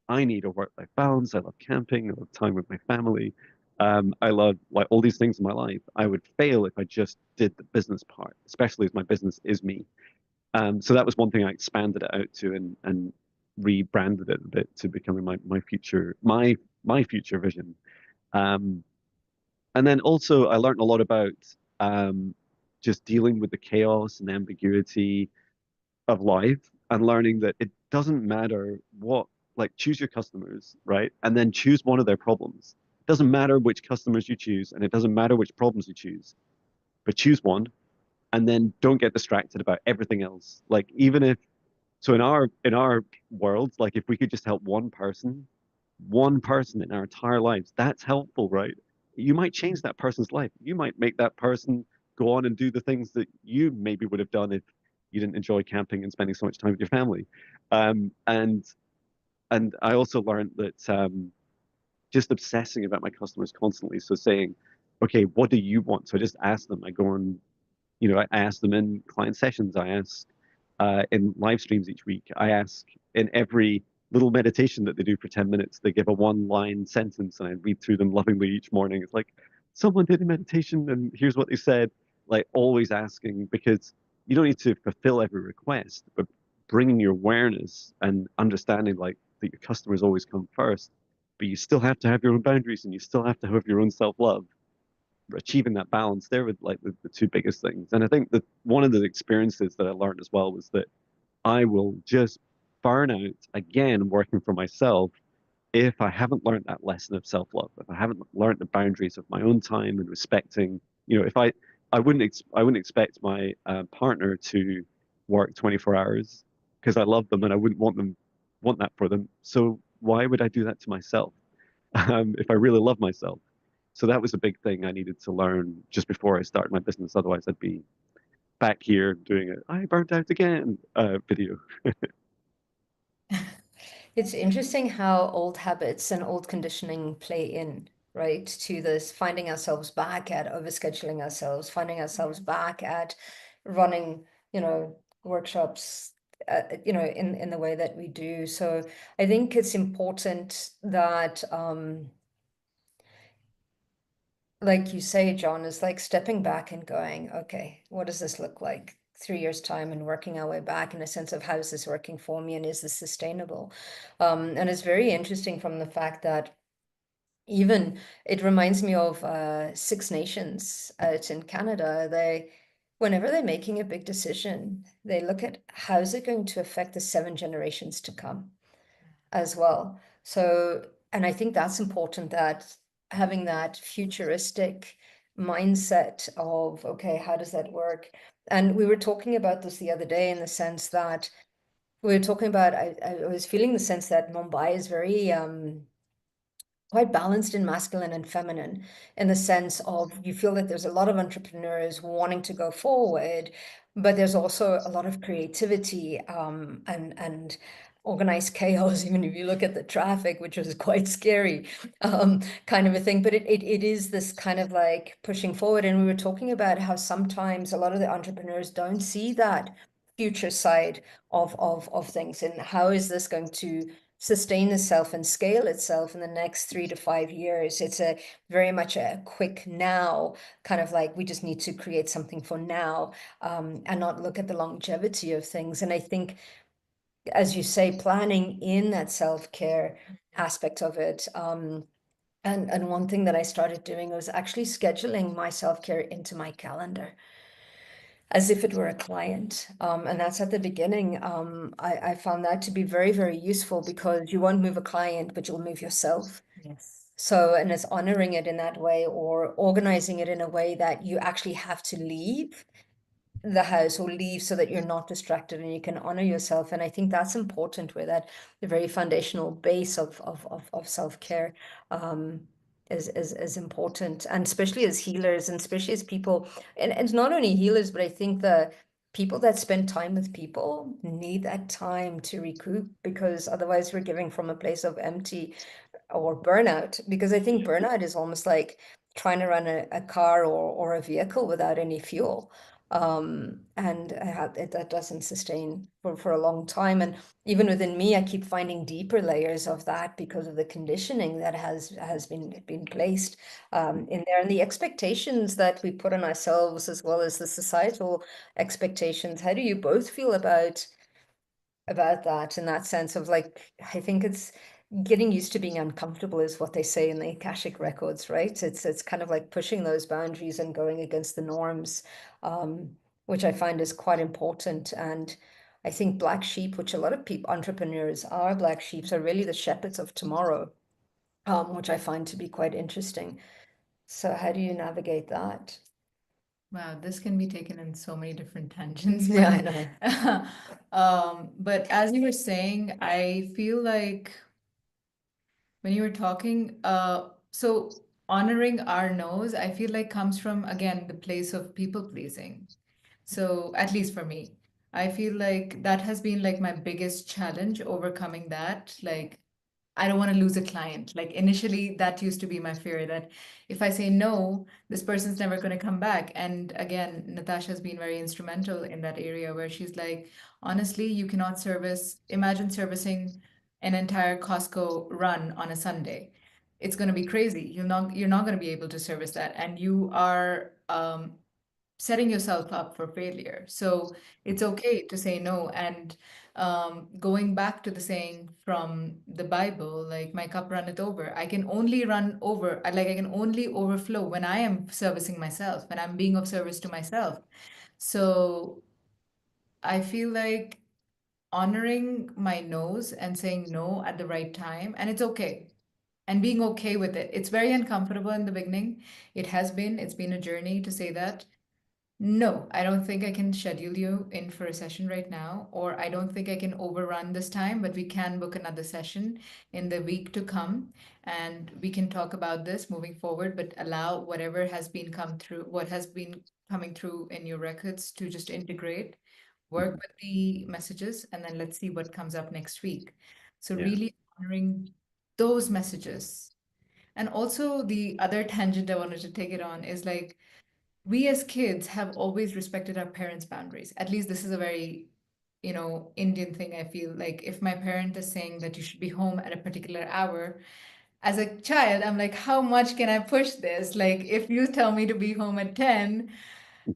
I need a work-life balance. I love camping. I love time with my family. I love like all these things in my life. I would fail if I just did the business part, especially as my business is me. So that was one thing I expanded it out to and rebranded it a bit to becoming my future vision. Um, and then also I learned a lot about um, just dealing with the chaos and ambiguity of life and learning that it doesn't matter what, like, choose your customers, right? And then choose one of their problems. It doesn't matter which customers you choose, and it doesn't matter which problems you choose, but choose one and then don't get distracted about everything else. Like, even if, so in our world, like if we could just help one person in our entire lives, that's helpful, right? You might change that person's life. You might make that person go on and do the things that you maybe would have done if you didn't enjoy camping and spending so much time with your family. And I also learned that just obsessing about my customers constantly. So saying, okay, what do you want? So I just ask them. I go on, I ask them in client sessions. I ask in live streams each week. I ask in every little meditation that they do for 10 minutes. They give a one-line sentence and I read through them lovingly each morning. It's like, someone did a meditation and here's what they said. Like, always asking, because you don't need to fulfill every request, but bringing your awareness and understanding like that your customers always come first, but you still have to have your own boundaries and you still have to have your own self-love. Achieving that balance there with like the two biggest things. And I think that one of the experiences that I learned as well was that I will just burn out again working for myself if I haven't learned that lesson of self-love, if I haven't learned the boundaries of my own time and respecting, if I wouldn't expect my partner to work 24 hours because I love them and I wouldn't want that for them. So why would I do that to myself if I really love myself? So that was a big thing I needed to learn just before I started my business. Otherwise, I'd be back here doing it. I burnt out again video. It's interesting how old habits and old conditioning play in, right, to this finding ourselves back at overscheduling ourselves, finding ourselves back at running, workshops, in the way that we do. So I think it's important that, like you say, John, is like stepping back and going, okay, what does this look like 3 years' time, and working our way back in a sense of how is this working for me and is this sustainable? And it's very interesting from the fact that even it reminds me of Six Nations out in Canada. Whenever they're making a big decision, they look at how is it going to affect the 7 generations to come as well. So, and I think that's important, that having that futuristic mindset of, okay, how does that work? And we were talking about this the other day in the sense that we were talking about, I was feeling the sense that Mumbai is very quite balanced in masculine and feminine, in the sense of you feel that there's a lot of entrepreneurs wanting to go forward, but there's also a lot of creativity and organized chaos, even if you look at the traffic, which was quite scary, kind of a thing. But it is this kind of like pushing forward. And we were talking about how sometimes a lot of the entrepreneurs don't see that future side of things, and how is this going to sustain itself and scale itself in the next 3 to 5 years. It's a very much a quick now, kind of like we just need to create something for now, and not look at the longevity of things. And I think, as you say, planning in that self-care aspect of it. And one thing that I started doing was actually scheduling my self-care into my calendar as if it were a client. And that's at the beginning. I found that to be very, very useful, because you won't move a client, but you'll move yourself. Yes. So, and it's honoring it in that way, or organizing it in a way that you actually have to leave the house or leave so that you're not distracted and you can honor yourself. And I think that's important, where that the very foundational base of self-care is important. And especially as healers, and especially as people, and it's not only healers, but I think the people that spend time with people need that time to recoup, because otherwise we're giving from a place of empty or burnout. Because I think burnout is almost like trying to run a car or a vehicle without any fuel. And that doesn't sustain for a long time. And even within me, I keep finding deeper layers of that because of the conditioning that has been placed in there, and the expectations that we put on ourselves, as well as the societal expectations. How do you both feel about that, in that sense of, like, I think it's getting used to being uncomfortable is what they say in the Akashic records, right? It's kind of like pushing those boundaries and going against the norms, which I find is quite important. And I think black sheep, which a lot of people, entrepreneurs are black sheeps, are really the shepherds of tomorrow, which I find to be quite interesting. So how do you navigate that? Wow, this can be taken in so many different tangents, Yeah, I know. but as you were saying, I feel like when you were talking, so honoring our no's, I feel like comes from, again, the place of people pleasing. So at least for me, I feel like that has been like my biggest challenge, overcoming that. Like, I don't want to lose a client. Like initially, that used to be my fear that if I say no, this person's never going to come back. And again, Natasha has been very instrumental in that area where she's like, honestly, you cannot imagine servicing an entire Costco run on a Sunday. It's going to be crazy. You're not going to be able to service that. And you are setting yourself up for failure. So it's okay to say no. And going back to the saying from the Bible, like my cup runneth over. I can only run over, like I can only overflow when I am servicing myself, when I'm being of service to myself. So I feel like honoring my no's and saying no at the right time, and it's okay. And being okay with it. It's very uncomfortable in the beginning. It's been a journey to say that. No, I don't think I can schedule you in for a session right now, or I don't think I can overrun this time, but we can book another session in the week to come, and we can talk about this moving forward, but allow whatever has been what has been coming through in your records to just integrate, work with the messages, and then let's see what comes up next week. So Yeah. really honoring those messages. And also the other tangent I wanted to take it on is like, we as kids have always respected our parents' boundaries. At least this is a very, Indian thing. I feel like if my parent is saying that you should be home at a particular hour, as a child, I'm like, how much can I push this? Like, if you tell me to be home at 10,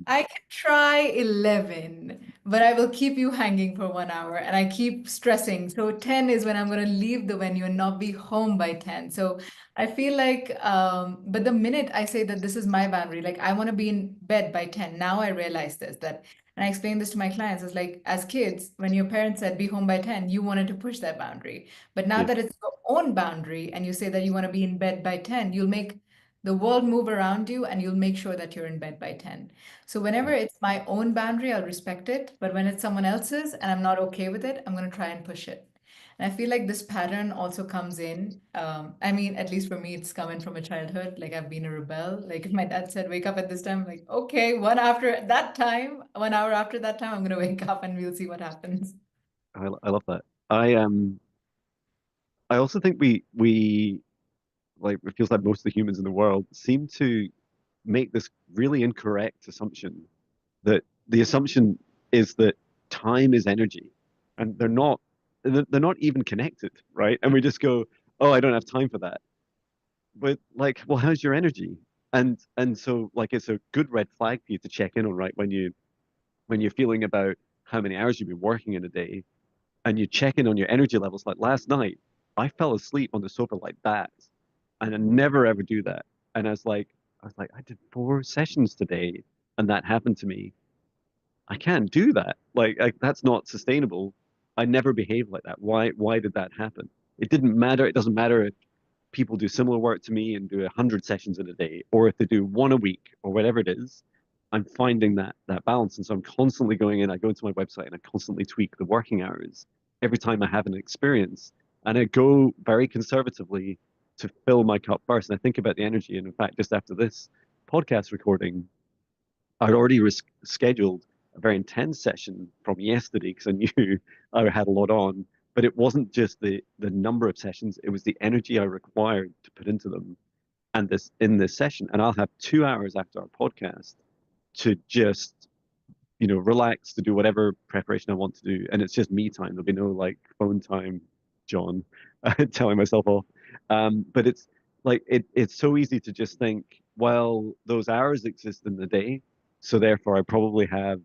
I can try 11, but I will keep you hanging for 1 hour and I keep stressing. So 10 is when I'm going to leave the venue and not be home by 10. So I feel like, but the minute I say that this is my boundary, like I want to be in bed by 10, now I realize and I explain this to my clients, it's like, as kids, when your parents said be home by 10, you wanted to push that boundary. But now Yeah. that it's your own boundary and you say that you want to be in bed by 10, you'll make the world move around you and you'll make sure that you're in bed by 10. So whenever it's my own boundary, I'll respect it. But when it's someone else's and I'm not okay with it, I'm going to try and push it. And I feel like this pattern also comes in. I mean, at least for me, it's coming from a childhood. Like I've been a rebel. Like if my dad said, wake up at this time, I'm like, okay, 1 hour after that time, I'm going to wake up and we'll see what happens. I love that. I also think we like it feels like most of the humans in the world seem to make this really incorrect assumption that the assumption is that time is energy, and they're not even connected, right? And we just go, oh, I don't have time for that. But like, well, how's your energy? And so like it's a good red flag for you to check in on, right? When you're feeling about how many hours you've been working in a day, and you check in on your energy levels. Like last night, I fell asleep on the sofa like that, and I never ever do that. And I was like, I did 4 sessions today, and that happened to me. I can't do that. That's not sustainable. I never behaved like that. Why did that happen? It didn't matter. It doesn't matter if people do similar work to me and do 100 sessions in a day, or if they do one a week or whatever it is. I'm finding that balance, and so I'm constantly going in. I go into my website and I constantly tweak the working hours every time I have an experience, and I go very conservatively to fill my cup first. And I think about the energy. And in fact, just after this podcast recording, I'd already scheduled a very intense session from yesterday because I knew I had a lot on. But it wasn't just the number of sessions; it was the energy I required to put into them. And this in this session, and I'll have 2 hours after our podcast to just relax to do whatever preparation I want to do, and it's just me time. There'll be no like phone time, John, telling myself off. But it's like it's so easy to just think, well, those hours exist in the day, so therefore I probably have,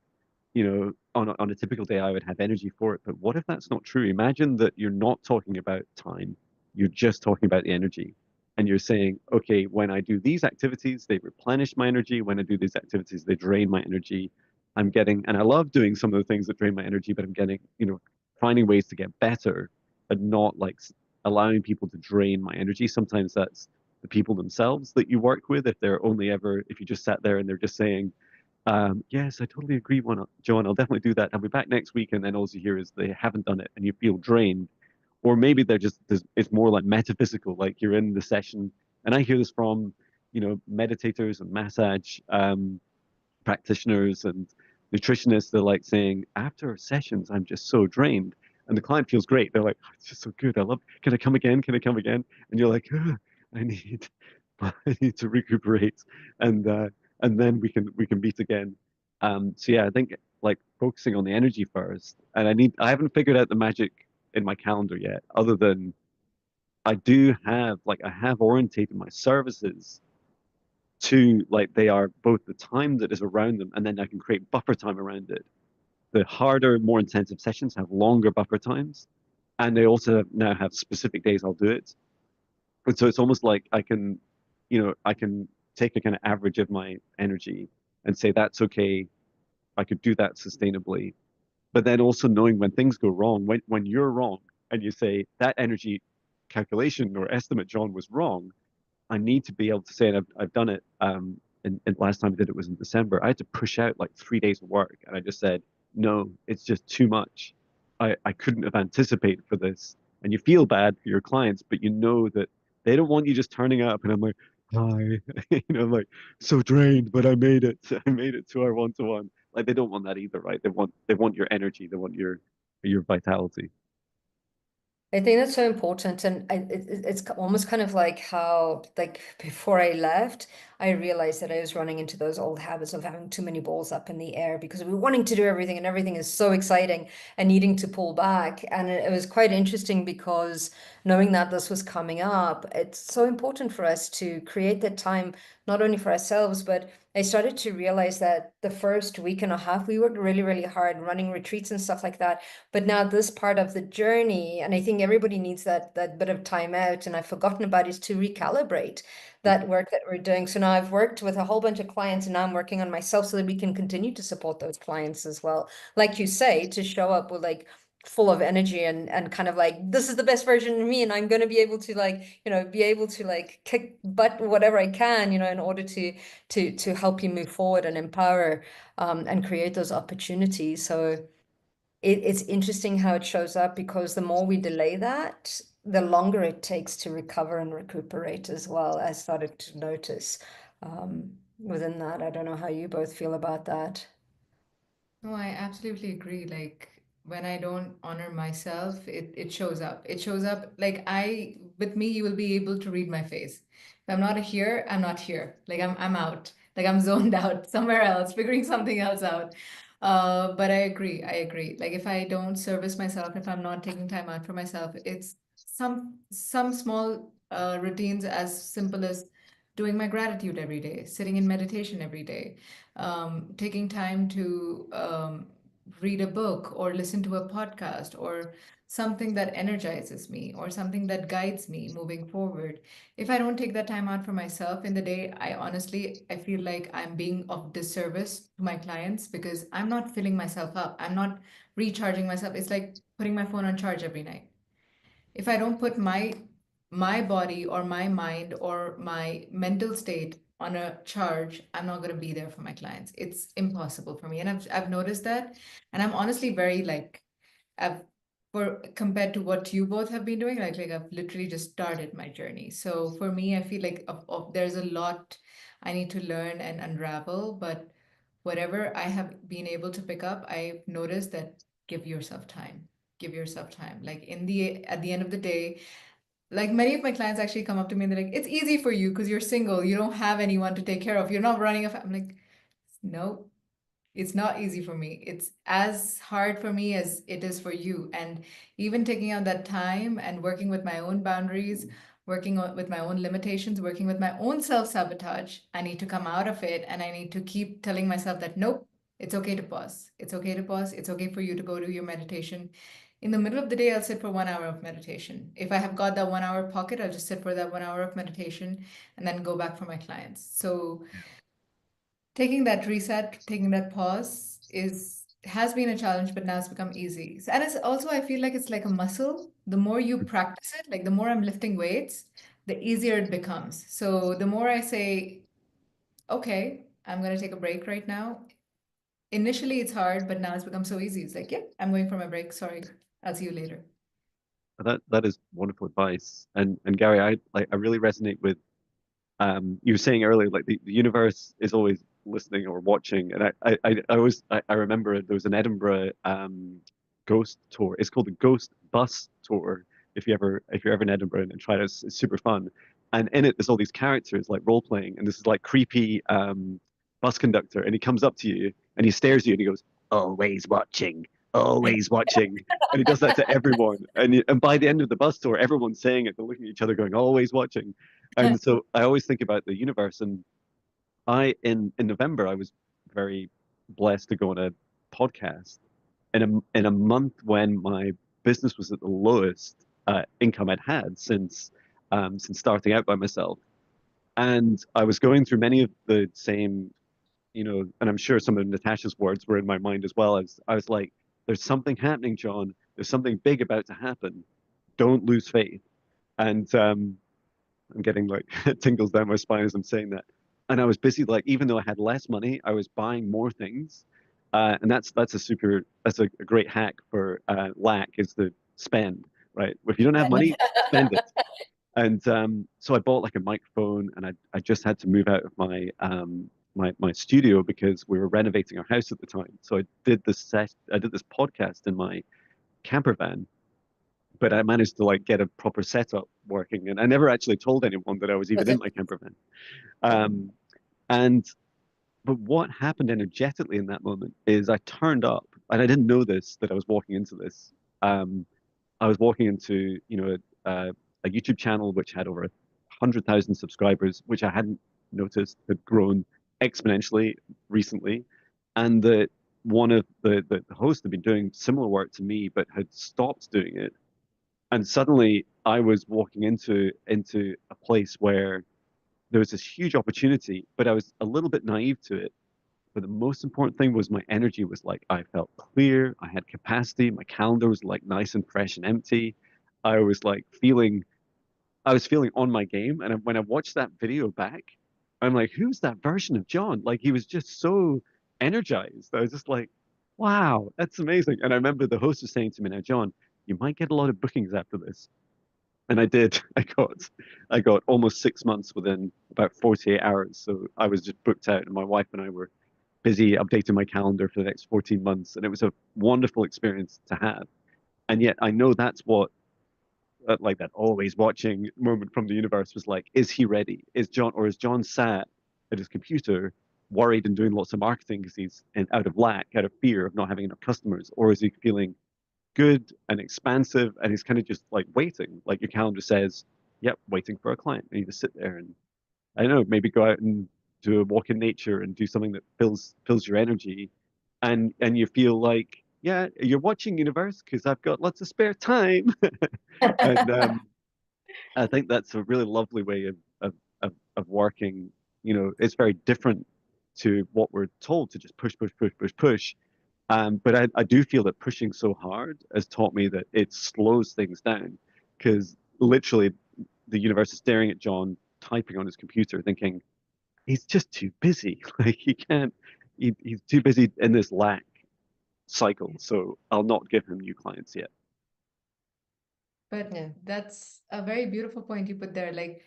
on a typical day, I would have energy for it. But what if that's not true? Imagine that you're not talking about time, you're just talking about the energy. And you're saying, okay, when I do these activities, they replenish my energy. When I do these activities, they drain my energy. And I love doing some of the things that drain my energy, but I'm getting, finding ways to get better and not like allowing people to drain my energy. Sometimes that's the people themselves that you work with. If you just sat there and they're just saying, yes, I totally agree, John. I'll definitely do that. I'll be back next week. And then all you hear is they haven't done it and you feel drained. Or maybe it's more like metaphysical, like you're in the session. And I hear this from, meditators and massage practitioners and nutritionists. They're like saying, after sessions, I'm just so drained. And the client feels great. They're like, oh, it's just so good. Can I come again? Can I come again? And you're like, I need, I need to recuperate. And, uh, and then we can meet again. So yeah, I think like focusing on the energy first. And I haven't figured out the magic in my calendar yet, other than I have orientated my services to like they are both the time that is around them, and then I can create buffer time around it. The harder, more intensive sessions have longer buffer times, and they also now have specific days I'll do it. And so it's almost like I can take a kind of average of my energy and say that's okay. I could do that sustainably. But then also knowing when things go wrong, when you're wrong, and you say that energy calculation or estimate, John, was wrong. I need to be able to say, and I've done it. And last time I did it was in December. I had to push out like 3 days of work, and I just said, no, it's just too much. I couldn't have anticipated for this. And you feel bad for your clients, but you know that they don't want you just turning up. And I'm like, hi, I'm like so drained, but I made it. I made it to our one-to-one. Like they don't want that either, right? They want your energy. They want your vitality. I think that's so important, and it's almost kind of like how, like before I left, I realized that I was running into those old habits of having too many balls up in the air because we were wanting to do everything, and everything is so exciting, and needing to pull back. And it was quite interesting because knowing that this was coming up, it's so important for us to create that time, not only for ourselves, but I started to realize that the first week and a half we worked really, really hard running retreats and stuff like that. But now this part of the journey, and I think everybody needs that bit of time out, and I've forgotten about, is to recalibrate that Mhm. work that we're doing. So now I've worked with a whole bunch of clients, and now I'm working on myself so that we can continue to support those clients as well. Like you say, to show up with like full of energy and kind of like, this is the best version of me, and I'm going to be able to like, be able to like kick butt whatever I can, in order to help you move forward and empower and create those opportunities. So it's interesting how it shows up, because the more we delay that, the longer it takes to recover and recuperate as well. I started to notice within that. I don't know how you both feel about that. No, I absolutely agree. Like when I don't honor myself, it shows up. It shows up like with me, you will be able to read my face. If I'm not here, I'm not here. Like I'm out. Like I'm zoned out somewhere else, figuring something else out. But I agree. I agree. Like if I don't service myself, if I'm not taking time out for myself, it's some small routines as simple as doing my gratitude every day, sitting in meditation every day, taking time to read a book or listen to a podcast or something that energizes me or something that guides me moving forward. If I don't take that time out for myself in the day, I feel like I'm being of disservice to my clients because I'm not filling myself up. I'm not recharging myself. It's like putting my phone on charge every night. If I don't put my body or my mind or my mental state on a charge, I'm not going to be there for my clients. It's impossible for me. And I've noticed that. And I'm honestly very like I've for compared to what you both have been doing, like I've literally just started my journey. So for me, I feel like there's a lot I need to learn and unravel, but whatever I have been able to pick up, I've noticed that give yourself time. Give yourself time. Like at the end of the day, like many of my clients actually come up to me and they're like, it's easy for you because you're single, you don't have anyone to take care of, you're not running a I'm like, no, It's not easy for me. It's as hard for me as it is for you. And even taking out that time and working with my own boundaries, with my own limitations, working with my own self-sabotage, I need to come out of it and I need to keep telling myself that nope, it's okay to pause. It's okay to pause. It's okay for you to go do your meditation. In the middle of the day, I'll sit for 1 hour of meditation. If I have got that 1 hour pocket, I'll just sit for that 1 hour of meditation and then go back for my clients. So taking that reset, taking that pause is has been a challenge, but now it's become easy. And it's also, I feel like it's like a muscle. The more you practice it, like the more I'm lifting weights, the easier it becomes. So the more I say, okay, I'm going to take a break right now. Initially, it's hard, but now it's become so easy. It's like, yeah, I'm going for my break. Sorry, I'll see you later. That is wonderful advice. And Gary, I really resonate with you were saying earlier, like the universe is always listening or watching. And I remember there was an Edinburgh ghost tour. It's called the Ghost Bus Tour. If you're ever in Edinburgh and try it, it's super fun. And in it, there's all these characters like role playing, and this is like creepy bus conductor, and he comes up to you and he stares at you and he goes, "Always watching, always watching." And he does that to everyone. And by the end of the bus tour, everyone's saying it. They're looking at each other, going, "Always watching." And so I always think about the universe. And in November, I was very blessed to go on a podcast in a month when my business was at the lowest income I'd had since starting out by myself. And I was going through many of the same, and I'm sure some of Natasha's words were in my mind as well. As I was like, "There's something happening, John. There's something big about to happen. Don't lose faith." And I'm getting like tingles down my spine as I'm saying that. And I was busy, like, even though I had less money, I was buying more things. And that's a great hack for lack is to spend, right? If you don't have money, spend it. And so I bought like a microphone, and I just had to move out of my studio because we were renovating our house at the time. So I did this podcast in my camper van, but I managed to like get a proper setup working, and I never actually told anyone that I was even in my camper van. Um, and but what happened energetically in that moment is I turned up, and I didn't know this that I was walking into this. Um, I was walking into a YouTube channel which had over 100,000 subscribers, which I hadn't noticed had grown exponentially recently, and that one of the hosts had been doing similar work to me but had stopped doing it. And suddenly I was walking into a place where there was this huge opportunity, but I was a little bit naive to it. But the most important thing was my energy was like I felt clear, I had capacity, my calendar was like nice and fresh and empty. I was like feeling I was feeling on my game. And when I watched that video back, I'm like, who's that version of John? Like he was just so energized. I was just like, wow, that's amazing. And I remember the host was saying to me, "Now, John, you might get a lot of bookings after this." And I did. I got almost 6 months within about 48 hours. So I was just booked out, and my wife and I were busy updating my calendar for the next 14 months. And it was a wonderful experience to have. And yet I know that's what like that always watching moment from the universe was like, is he ready? Is John sat at his computer worried and doing lots of marketing because he's out of lack, out of fear of not having enough customers? Or is he feeling good and expansive and he's kind of just like waiting, like your calendar says, yep, waiting for a client. And you just sit there and I don't know, maybe go out and do a walk in nature and do something that fills your energy, and you feel like, yeah, you're watching universe because I've got lots of spare time. And I think that's a really lovely way of working. It's very different to what we're told to just push, push, push, push, push. But I do feel that pushing so hard has taught me that it slows things down because literally the universe is staring at John typing on his computer, thinking he's just too busy. Like he can't. He's too busy in this lack cycle. So I'll not give him new clients yet. But Yeah. that's a very beautiful point you put there. Like,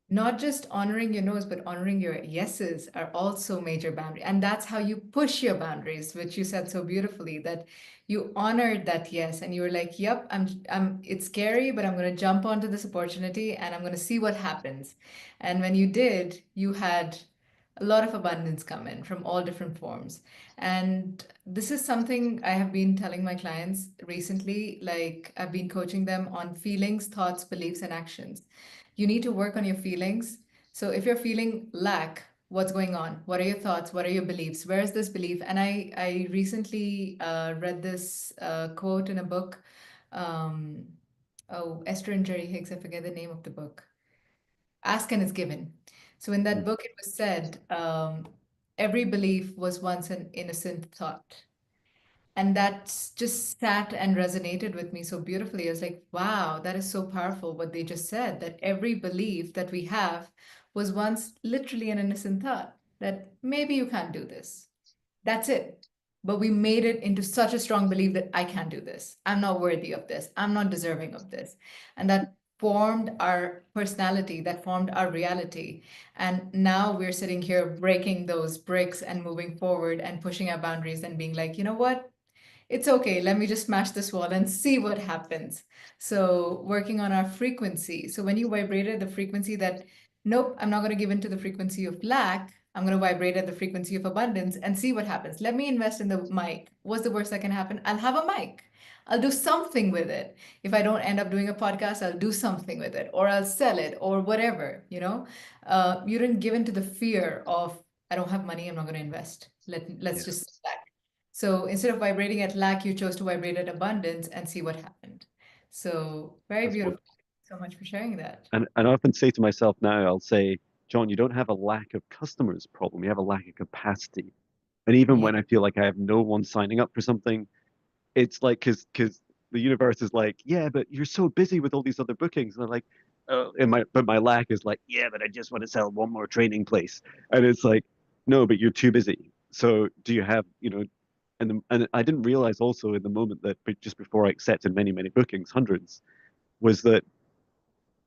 not just honoring your no's, but honoring your yeses are also major boundary. And that's how you push your boundaries, which you said so beautifully, that you honored that yes. And you were like, yep, it's scary, but I'm going to jump onto this opportunity and I'm going to see what happens. And when you did, you had a lot of abundance come in from all different forms. And this is something I have been telling my clients recently. Like, I've been coaching them on feelings, thoughts, beliefs, and actions. You need to work on your feelings. So if you're feeling lack, what's going on? What are your thoughts? What are your beliefs? Where is this belief? And I recently read this quote in a book. Um, oh, Esther and Jerry Hicks, I forget the name of the book. Ask and it's given. So in that Mm. book, it was said, every belief was once an innocent thought. And that just sat and resonated with me so beautifully. I was like, wow, that is so powerful what they just said, that every belief that we have was once literally an innocent thought, that maybe you can't do this. That's it. But we made it into such a strong belief that I can't do this. I'm not worthy of this. I'm not deserving of this. And that formed our personality, that formed our reality. And now we're sitting here breaking those bricks and moving forward and pushing our boundaries and being like, you know what? It's okay. Let me just smash this wall and see what happens. So, working on our frequency. So, when you vibrate at the frequency that, nope, I'm not going to give in to the frequency of lack, I'm going to vibrate at the frequency of abundance and see what happens. Let me invest in the mic. What's the worst that can happen? I'll have a mic. I'll do something with it. If I don't end up doing a podcast, I'll do something with it, or I'll sell it, or whatever, you know? You didn't give in to the fear of, I don't have money, I'm not going to invest. Let's Yeah, just sit back. So instead of vibrating at lack, you chose to vibrate at abundance and see what happened. So very that's beautiful. what. Thank you so much for sharing that. And I often say to myself now, I'll say, John, you don't have a lack of customers problem. You have a lack of capacity. And even Yeah. when I feel like I have no one signing up for something, it's like because the universe is like, yeah, but you're so busy with all these other bookings. And I'm like, and my lack is like, yeah, but I just want to sell one more training place. And it's like, no, but you're too busy. So do you have, and I didn't realize also in the moment that just before I accepted many bookings, hundreds, was that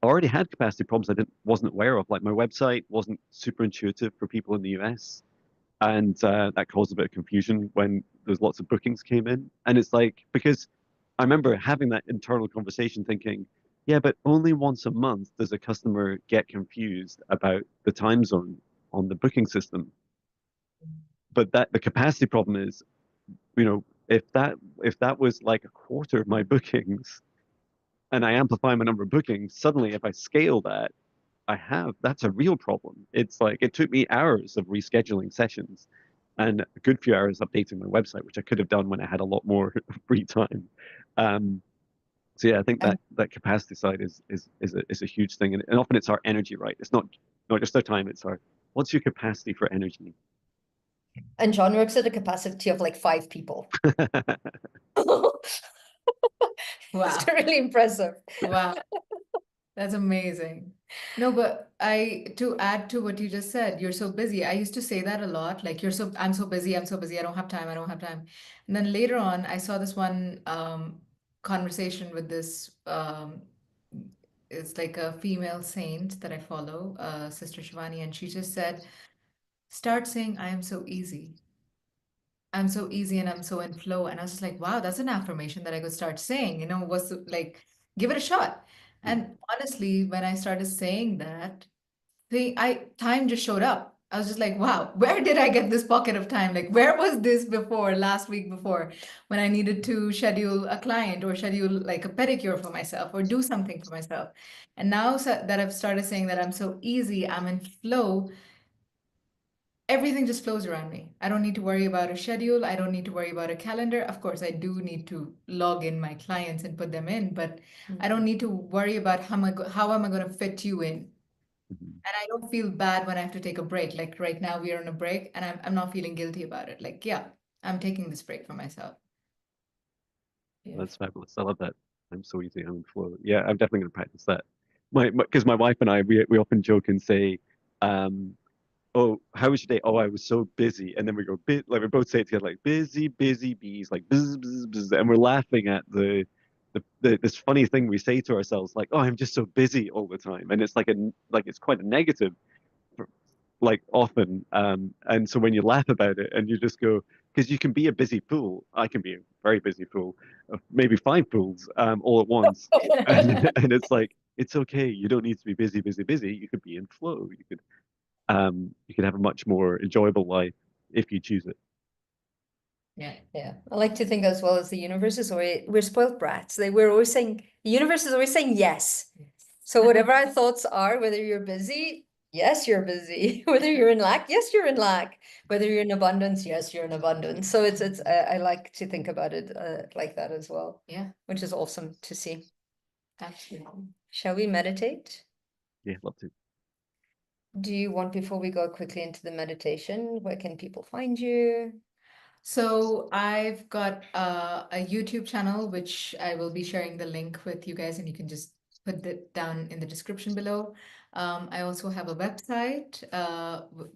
I already had capacity problems I didn't wasn't aware of. Like my website wasn't super intuitive for people in the US, and that caused a bit of confusion when there's lots of bookings came in. And it's like because I remember having that internal conversation, thinking, yeah, but only once a month does a customer get confused about the time zone on the booking system. But that the capacity problem is, if that was like a quarter of my bookings, and I amplify my number of bookings, suddenly if I scale that, that's a real problem. It's like it took me hours of rescheduling sessions and a good few hours updating my website, which I could have done when I had a lot more free time. Um, so yeah, I think And that capacity side is a huge thing, and often it's our energy, right? It's not just our time; it's our what's your capacity for energy. And John works at a capacity of like 5 people. It's wow. really impressive. Wow. That's amazing. No, but to add to what you just said, you're so busy. I used to say that a lot, like I'm so busy, I'm so busy, I don't have time, I don't have time. And then later on, I saw this one conversation with this it's like a female saint that I follow, Sister Shivani, and she just said, start saying, I am so easy. I'm so easy and I'm so in flow. And I was just like, wow, that's an affirmation that I could start saying, like, give it a shot. And honestly, when I started saying that, time just showed up. I was just like, wow, where did I get this pocket of time? Like, where was this before, last week before, when I needed to schedule a client or schedule like a pedicure for myself or do something for myself? And now that I've started saying that I'm so easy, I'm in flow, everything just flows around me. I don't need to worry about a schedule. I don't need to worry about a calendar. Of course, I do need to log in my clients and put them in, but I don't need to worry about how am I going to fit you in. Mhm. And I don't feel bad when I have to take a break. Like right now, we are on a break, and I'm not feeling guilty about it. Like, yeah, I'm taking this break for myself. That's Beautiful. fabulous. I love that. I'm so easy. I'm in flow. Yeah, I'm definitely going to practice that. Because my wife and I, we often joke and say, um, "Oh, how was your day? Oh, I was so busy." And then we go, bit like we both say it together, like busy, busy bees, like buzz, buzz, buzz. And we're laughing at this funny thing we say to ourselves, like, "Oh, I'm just so busy all the time," and it's like it's quite a negative like often. And so when you laugh about it and you just go, because you can be a busy fool, I can be a very busy fool, of maybe five fools all at once, and it's like it's okay. You don't need to be busy, busy, busy. You could be in flow. You could. you can have a much more enjoyable life if you choose it. Yeah. I like to think as well as the universe is always, we're spoiled brats. We're always saying, the universe is always saying yes. So whatever our thoughts are, whether you're busy, yes, you're busy. Whether you're in lack, yes, you're in lack. Whether you're in abundance, yes, you're in abundance. So I like to think about it like that as well. Yeah, Which is awesome to see. absolutely. Shall we meditate? Yeah, love to. Do you want, before we go quickly into the meditation, where can people find you? So I've got a YouTube channel, which I will be sharing the link with you guys, and you can just put it down in the description below. I also have a website,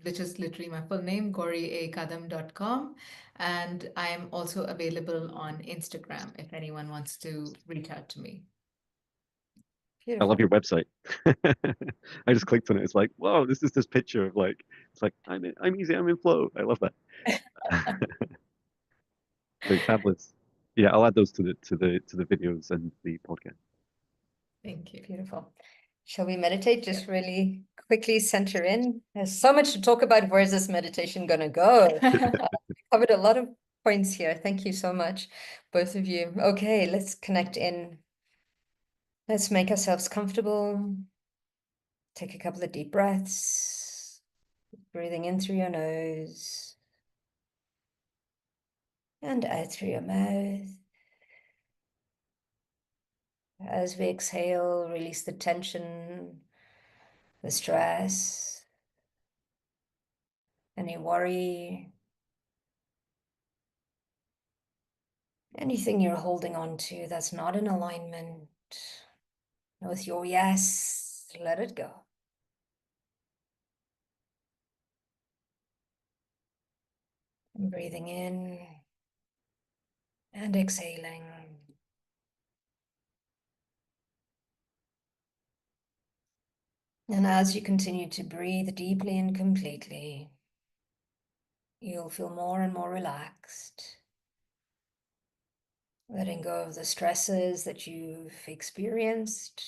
which is literally my full name, gaurriacadam.com. And I am also available on Instagram if anyone wants to reach out to me. I love Beautiful. your website. I just clicked on it. It's like, whoa, this is this picture of like, it's like I'm easy, I'm in flow. I love that. So fabulous. Yeah, I'll add those to the videos and the podcast. Thank you. Beautiful. Shall we meditate? Just really quickly center in. There's so much to talk about. Where's this meditation gonna go? Covered a lot of points here. Thank you so much, both of you. Okay, let's connect in. Let's make ourselves comfortable. Take a couple of deep breaths. Breathing in through your nose and out through your mouth. As we exhale, release the tension, the stress, any worry, anything you're holding on to that's not in alignment with your yes, let it go. And breathing in and exhaling. And as you continue to breathe deeply and completely, you'll feel more and more relaxed, letting go of the stresses that you've experienced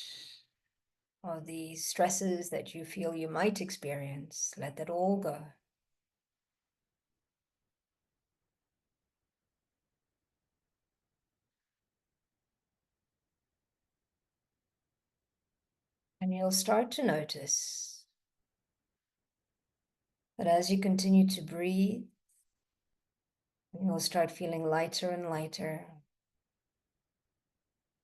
or the stresses that you feel you might experience. Let that all go. And you'll start to notice that as you continue to breathe, you'll start feeling lighter and lighter.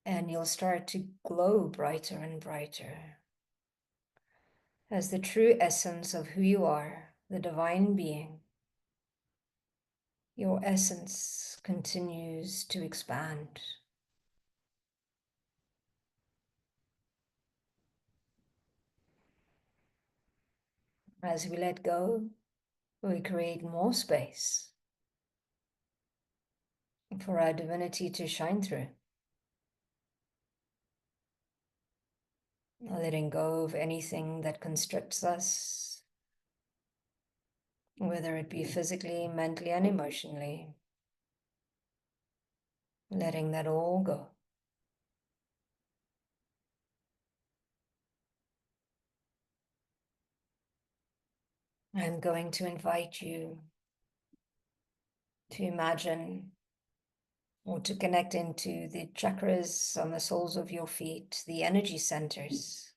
And you'll start to glow brighter and brighter as the true essence of who you are, the divine being. Your essence continues to expand. As we let go, we create more space for our divinity to shine through. Letting go of anything that constricts us, whether it be physically, mentally, and emotionally. Letting that all go. I'm going to invite you to imagine or to connect into the chakras on the soles of your feet, the energy centers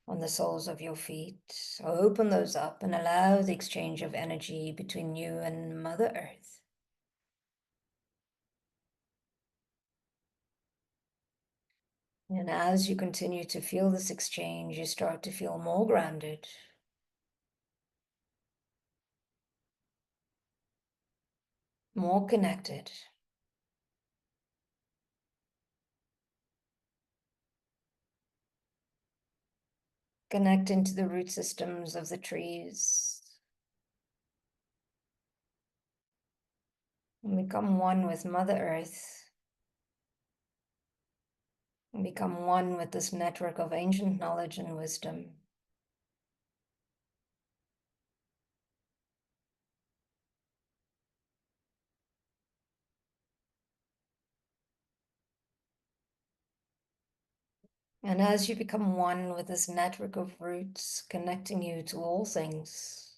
on the soles of your feet. So open those up and allow the exchange of energy between you and Mother Earth. And as you continue to feel this exchange, you start to feel more grounded, more connected. Connect into the root systems of the trees. And become one with Mother Earth. And become one with this network of ancient knowledge and wisdom. And as you become one with this network of roots connecting you to all things,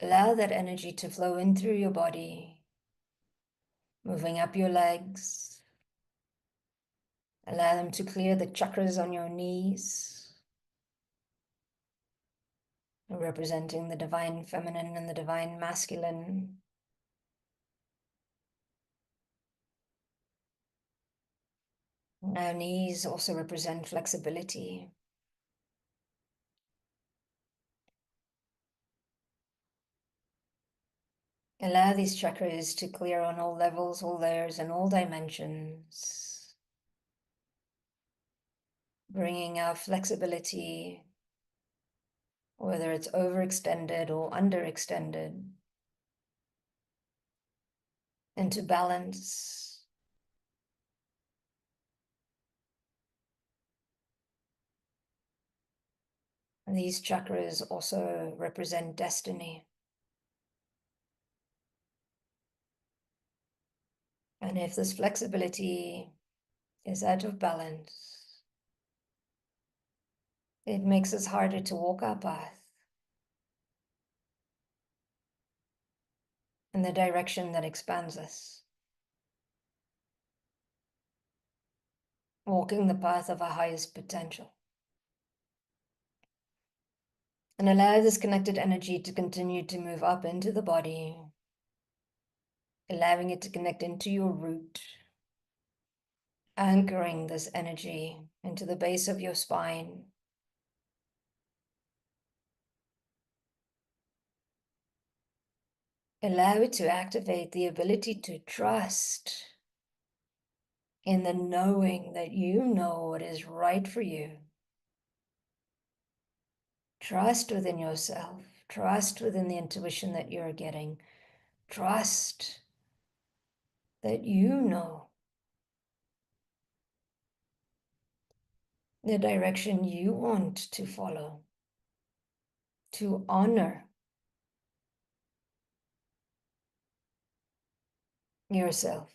allow that energy to flow in through your body, moving up your legs. Allow them to clear the chakras on your knees, representing the divine feminine and the divine masculine. Our knees also represent flexibility. Allow these chakras to clear on all levels, all layers, and all dimensions, bringing our flexibility, whether it's overextended or underextended, into balance. And these chakras also represent destiny. And if this flexibility is out of balance, it makes us harder to walk our path in the direction that expands us, walking the path of our highest potential. And allow this connected energy to continue to move up into the body, allowing it to connect into your root, anchoring this energy into the base of your spine. Allow it to activate the ability to trust in the knowing that you know what is right for you. Trust within yourself. Trust within the intuition that you're getting. Trust that you know the direction you want to follow, to honor yourself.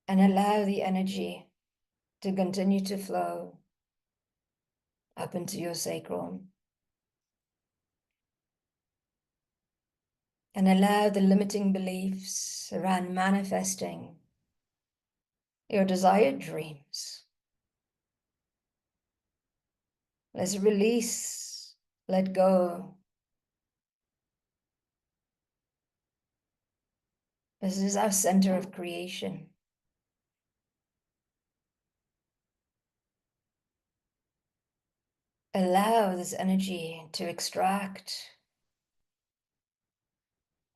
And allow the energy to continue to flow up into your sacral. And allow the limiting beliefs around manifesting your desired dreams. Let's release, let go. This is our center of creation. Allow this energy to extract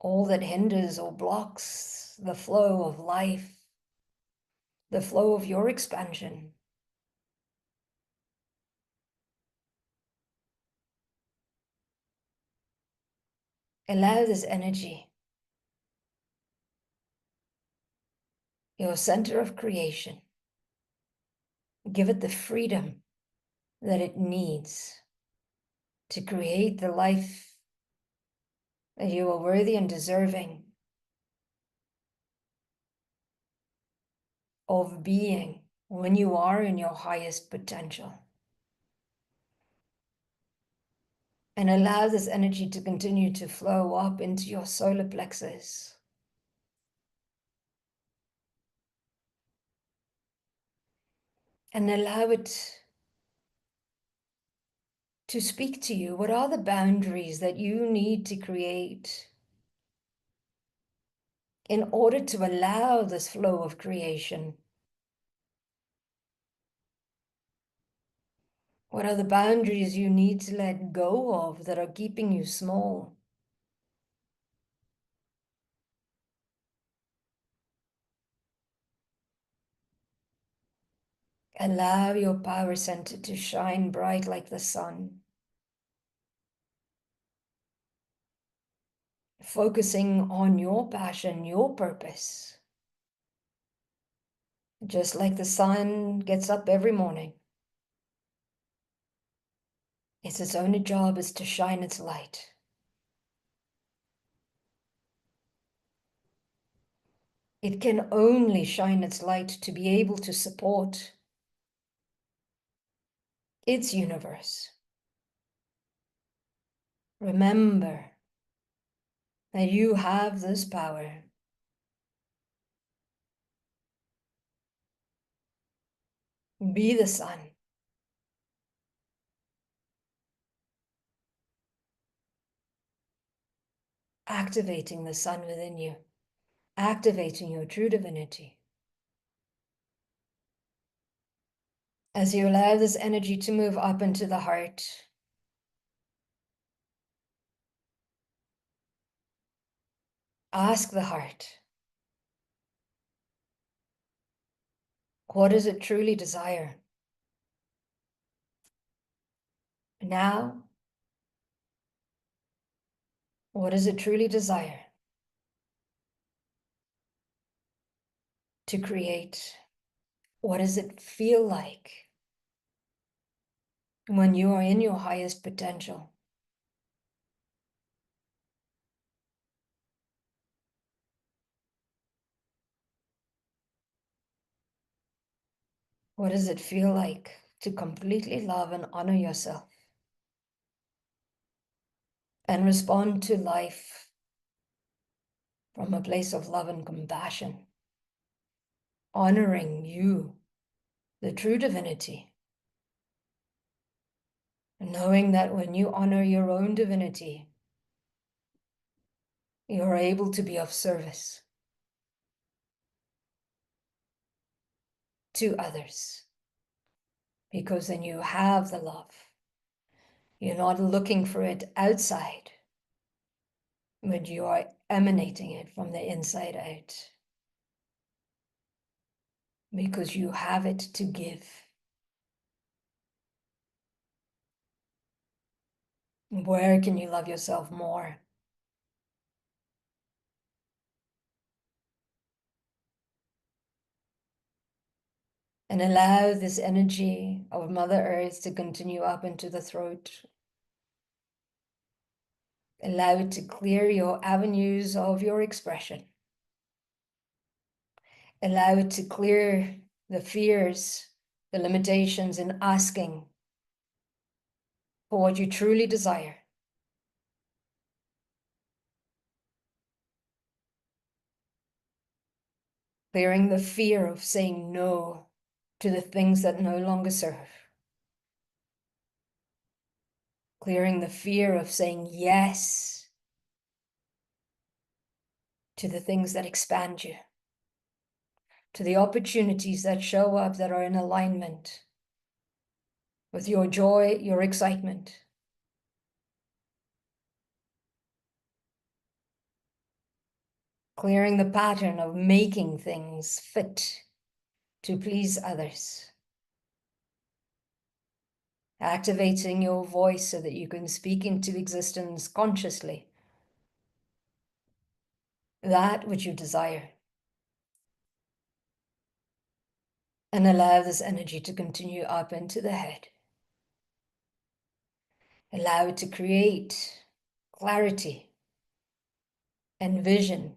all that hinders or blocks the flow of life, the flow of your expansion. Allow this energy, your center of creation, give it the freedom that it needs to create the life that you are worthy and deserving of being when you are in your highest potential. And allow this energy to continue to flow up into your solar plexus. And allow it to speak to you. What are the boundaries that you need to create in order to allow this flow of creation? What are the boundaries you need to let go of that are keeping you small? Allow your power center to shine bright like the sun, focusing on your passion, your purpose. Just like the sun gets up every morning, its only job is to shine its light. It can only shine its light to be able to support its universe. Remember that you have this power. Be the sun. Activating the sun within you, activating your true divinity. As you allow this energy to move up into the heart, ask the heart, what does it truly desire? Now, what does it truly desire to create? What does it feel like when you are in your highest potential? What does it feel like to completely love and honor yourself and respond to life from a place of love and compassion, honoring you, the true divinity, and knowing that when you honor your own divinity, you are able to be of service to others, because then you have the love. You're not looking for it outside, but you are emanating it from the inside out, because you have it to give. Where can you love yourself more? And allow this energy of Mother Earth to continue up into the throat. Allow it to clear your avenues of your expression. Allow it to clear the fears, the limitations in asking for what you truly desire. Clearing the fear of saying no to the things that no longer serve. Clearing the fear of saying yes to the things that expand you, to the opportunities that show up that are in alignment with your joy, your excitement. Clearing the pattern of making things fit to please others. Activating your voice so that you can speak into existence consciously that which you desire. And allow this energy to continue up into the head. Allow it to create clarity and vision.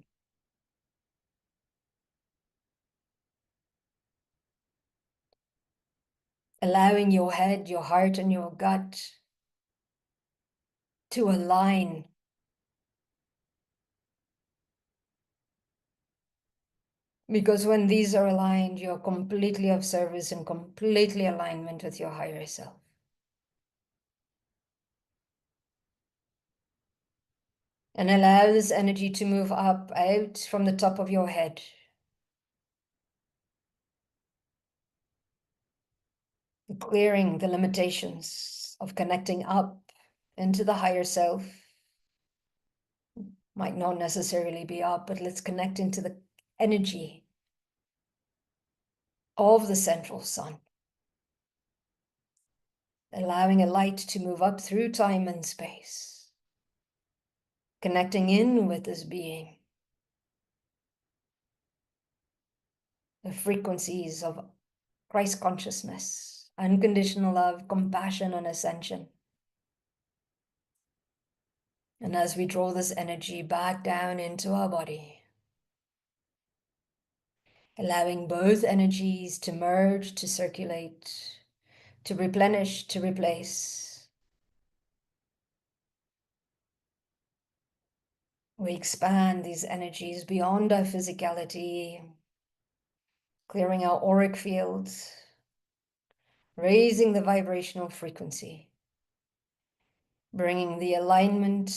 Allowing your head, your heart, and your gut to align. Because when these are aligned, you're completely of service and completely alignment with your higher self. And allow this energy to move up, out from the top of your head. Clearing the limitations of connecting up into the higher self. Might not necessarily be up, but let's connect into the energy of the central sun. Allowing a light to move up through time and space. Connecting in with this being. The frequencies of Christ consciousness, unconditional love, compassion, and ascension. And as we draw this energy back down into our body, allowing both energies to merge, to circulate, to replenish, to replace. We expand these energies beyond our physicality, clearing our auric fields, raising the vibrational frequency, bringing the alignment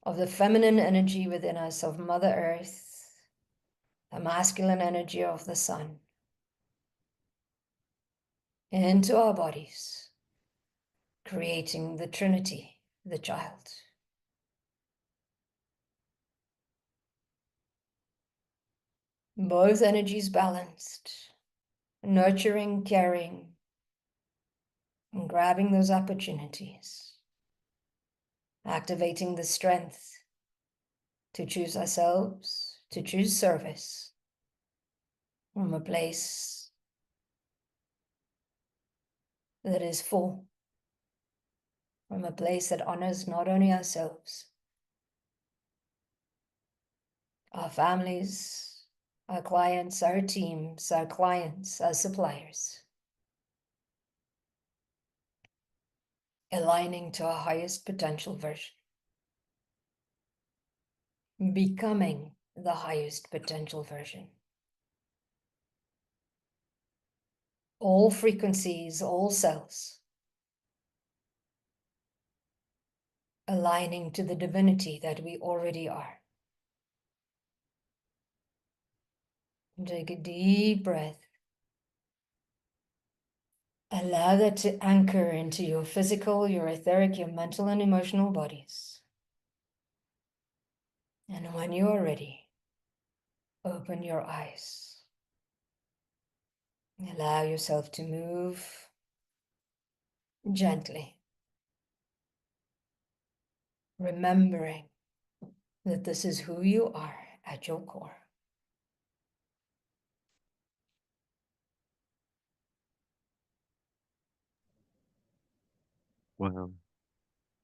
of the feminine energy within us, of Mother Earth, the masculine energy of the sun, into our bodies, creating the Trinity, the child. Both energies balanced, nurturing, caring, and grabbing those opportunities, activating the strength to choose ourselves, to choose service from a place that is full, from a place that honors not only ourselves, our families, our clients, our teams, our clients, our suppliers, aligning to our highest potential version, becoming the highest potential version. All frequencies, all cells, aligning to the divinity that we already are. Take a deep breath. Allow that to anchor into your physical, your etheric, your mental and emotional bodies. And when you are ready, open your eyes. Allow yourself to move gently, remembering that this is who you are at your core. Wow.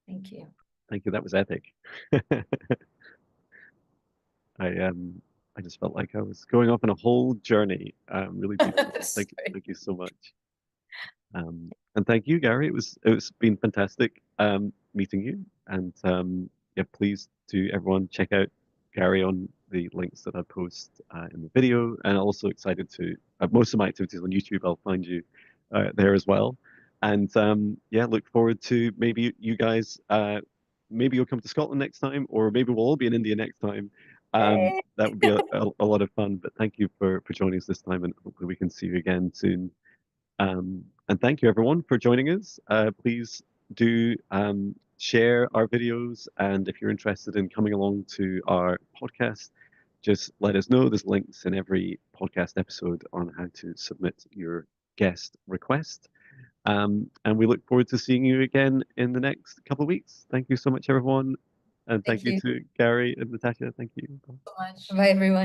Thank you. Thank you. That was epic. I just felt like I was going off on a whole journey. Really beautiful. Thank you so much. And thank you, Gary. It's been fantastic meeting you. And yeah, please do everyone check out Gary on the links that I post in the video. And also excited to most of my activities on YouTube. I'll find you there as well. And yeah, look forward to maybe you guys. Maybe you'll come to Scotland next time, or maybe we'll all be in India next time. That would be a lot of fun. But thank you for joining us this time, and hopefully we can see you again soon. And thank you everyone for joining us. Please do share our videos, and if you're interested in coming along to our podcast, just let us know. There's links in every podcast episode on how to submit your guest request. And we look forward to seeing you again in the next couple of weeks. Thank you so much, everyone. And thank you to Gary and Natasha. Thank you. So much. Bye, everyone.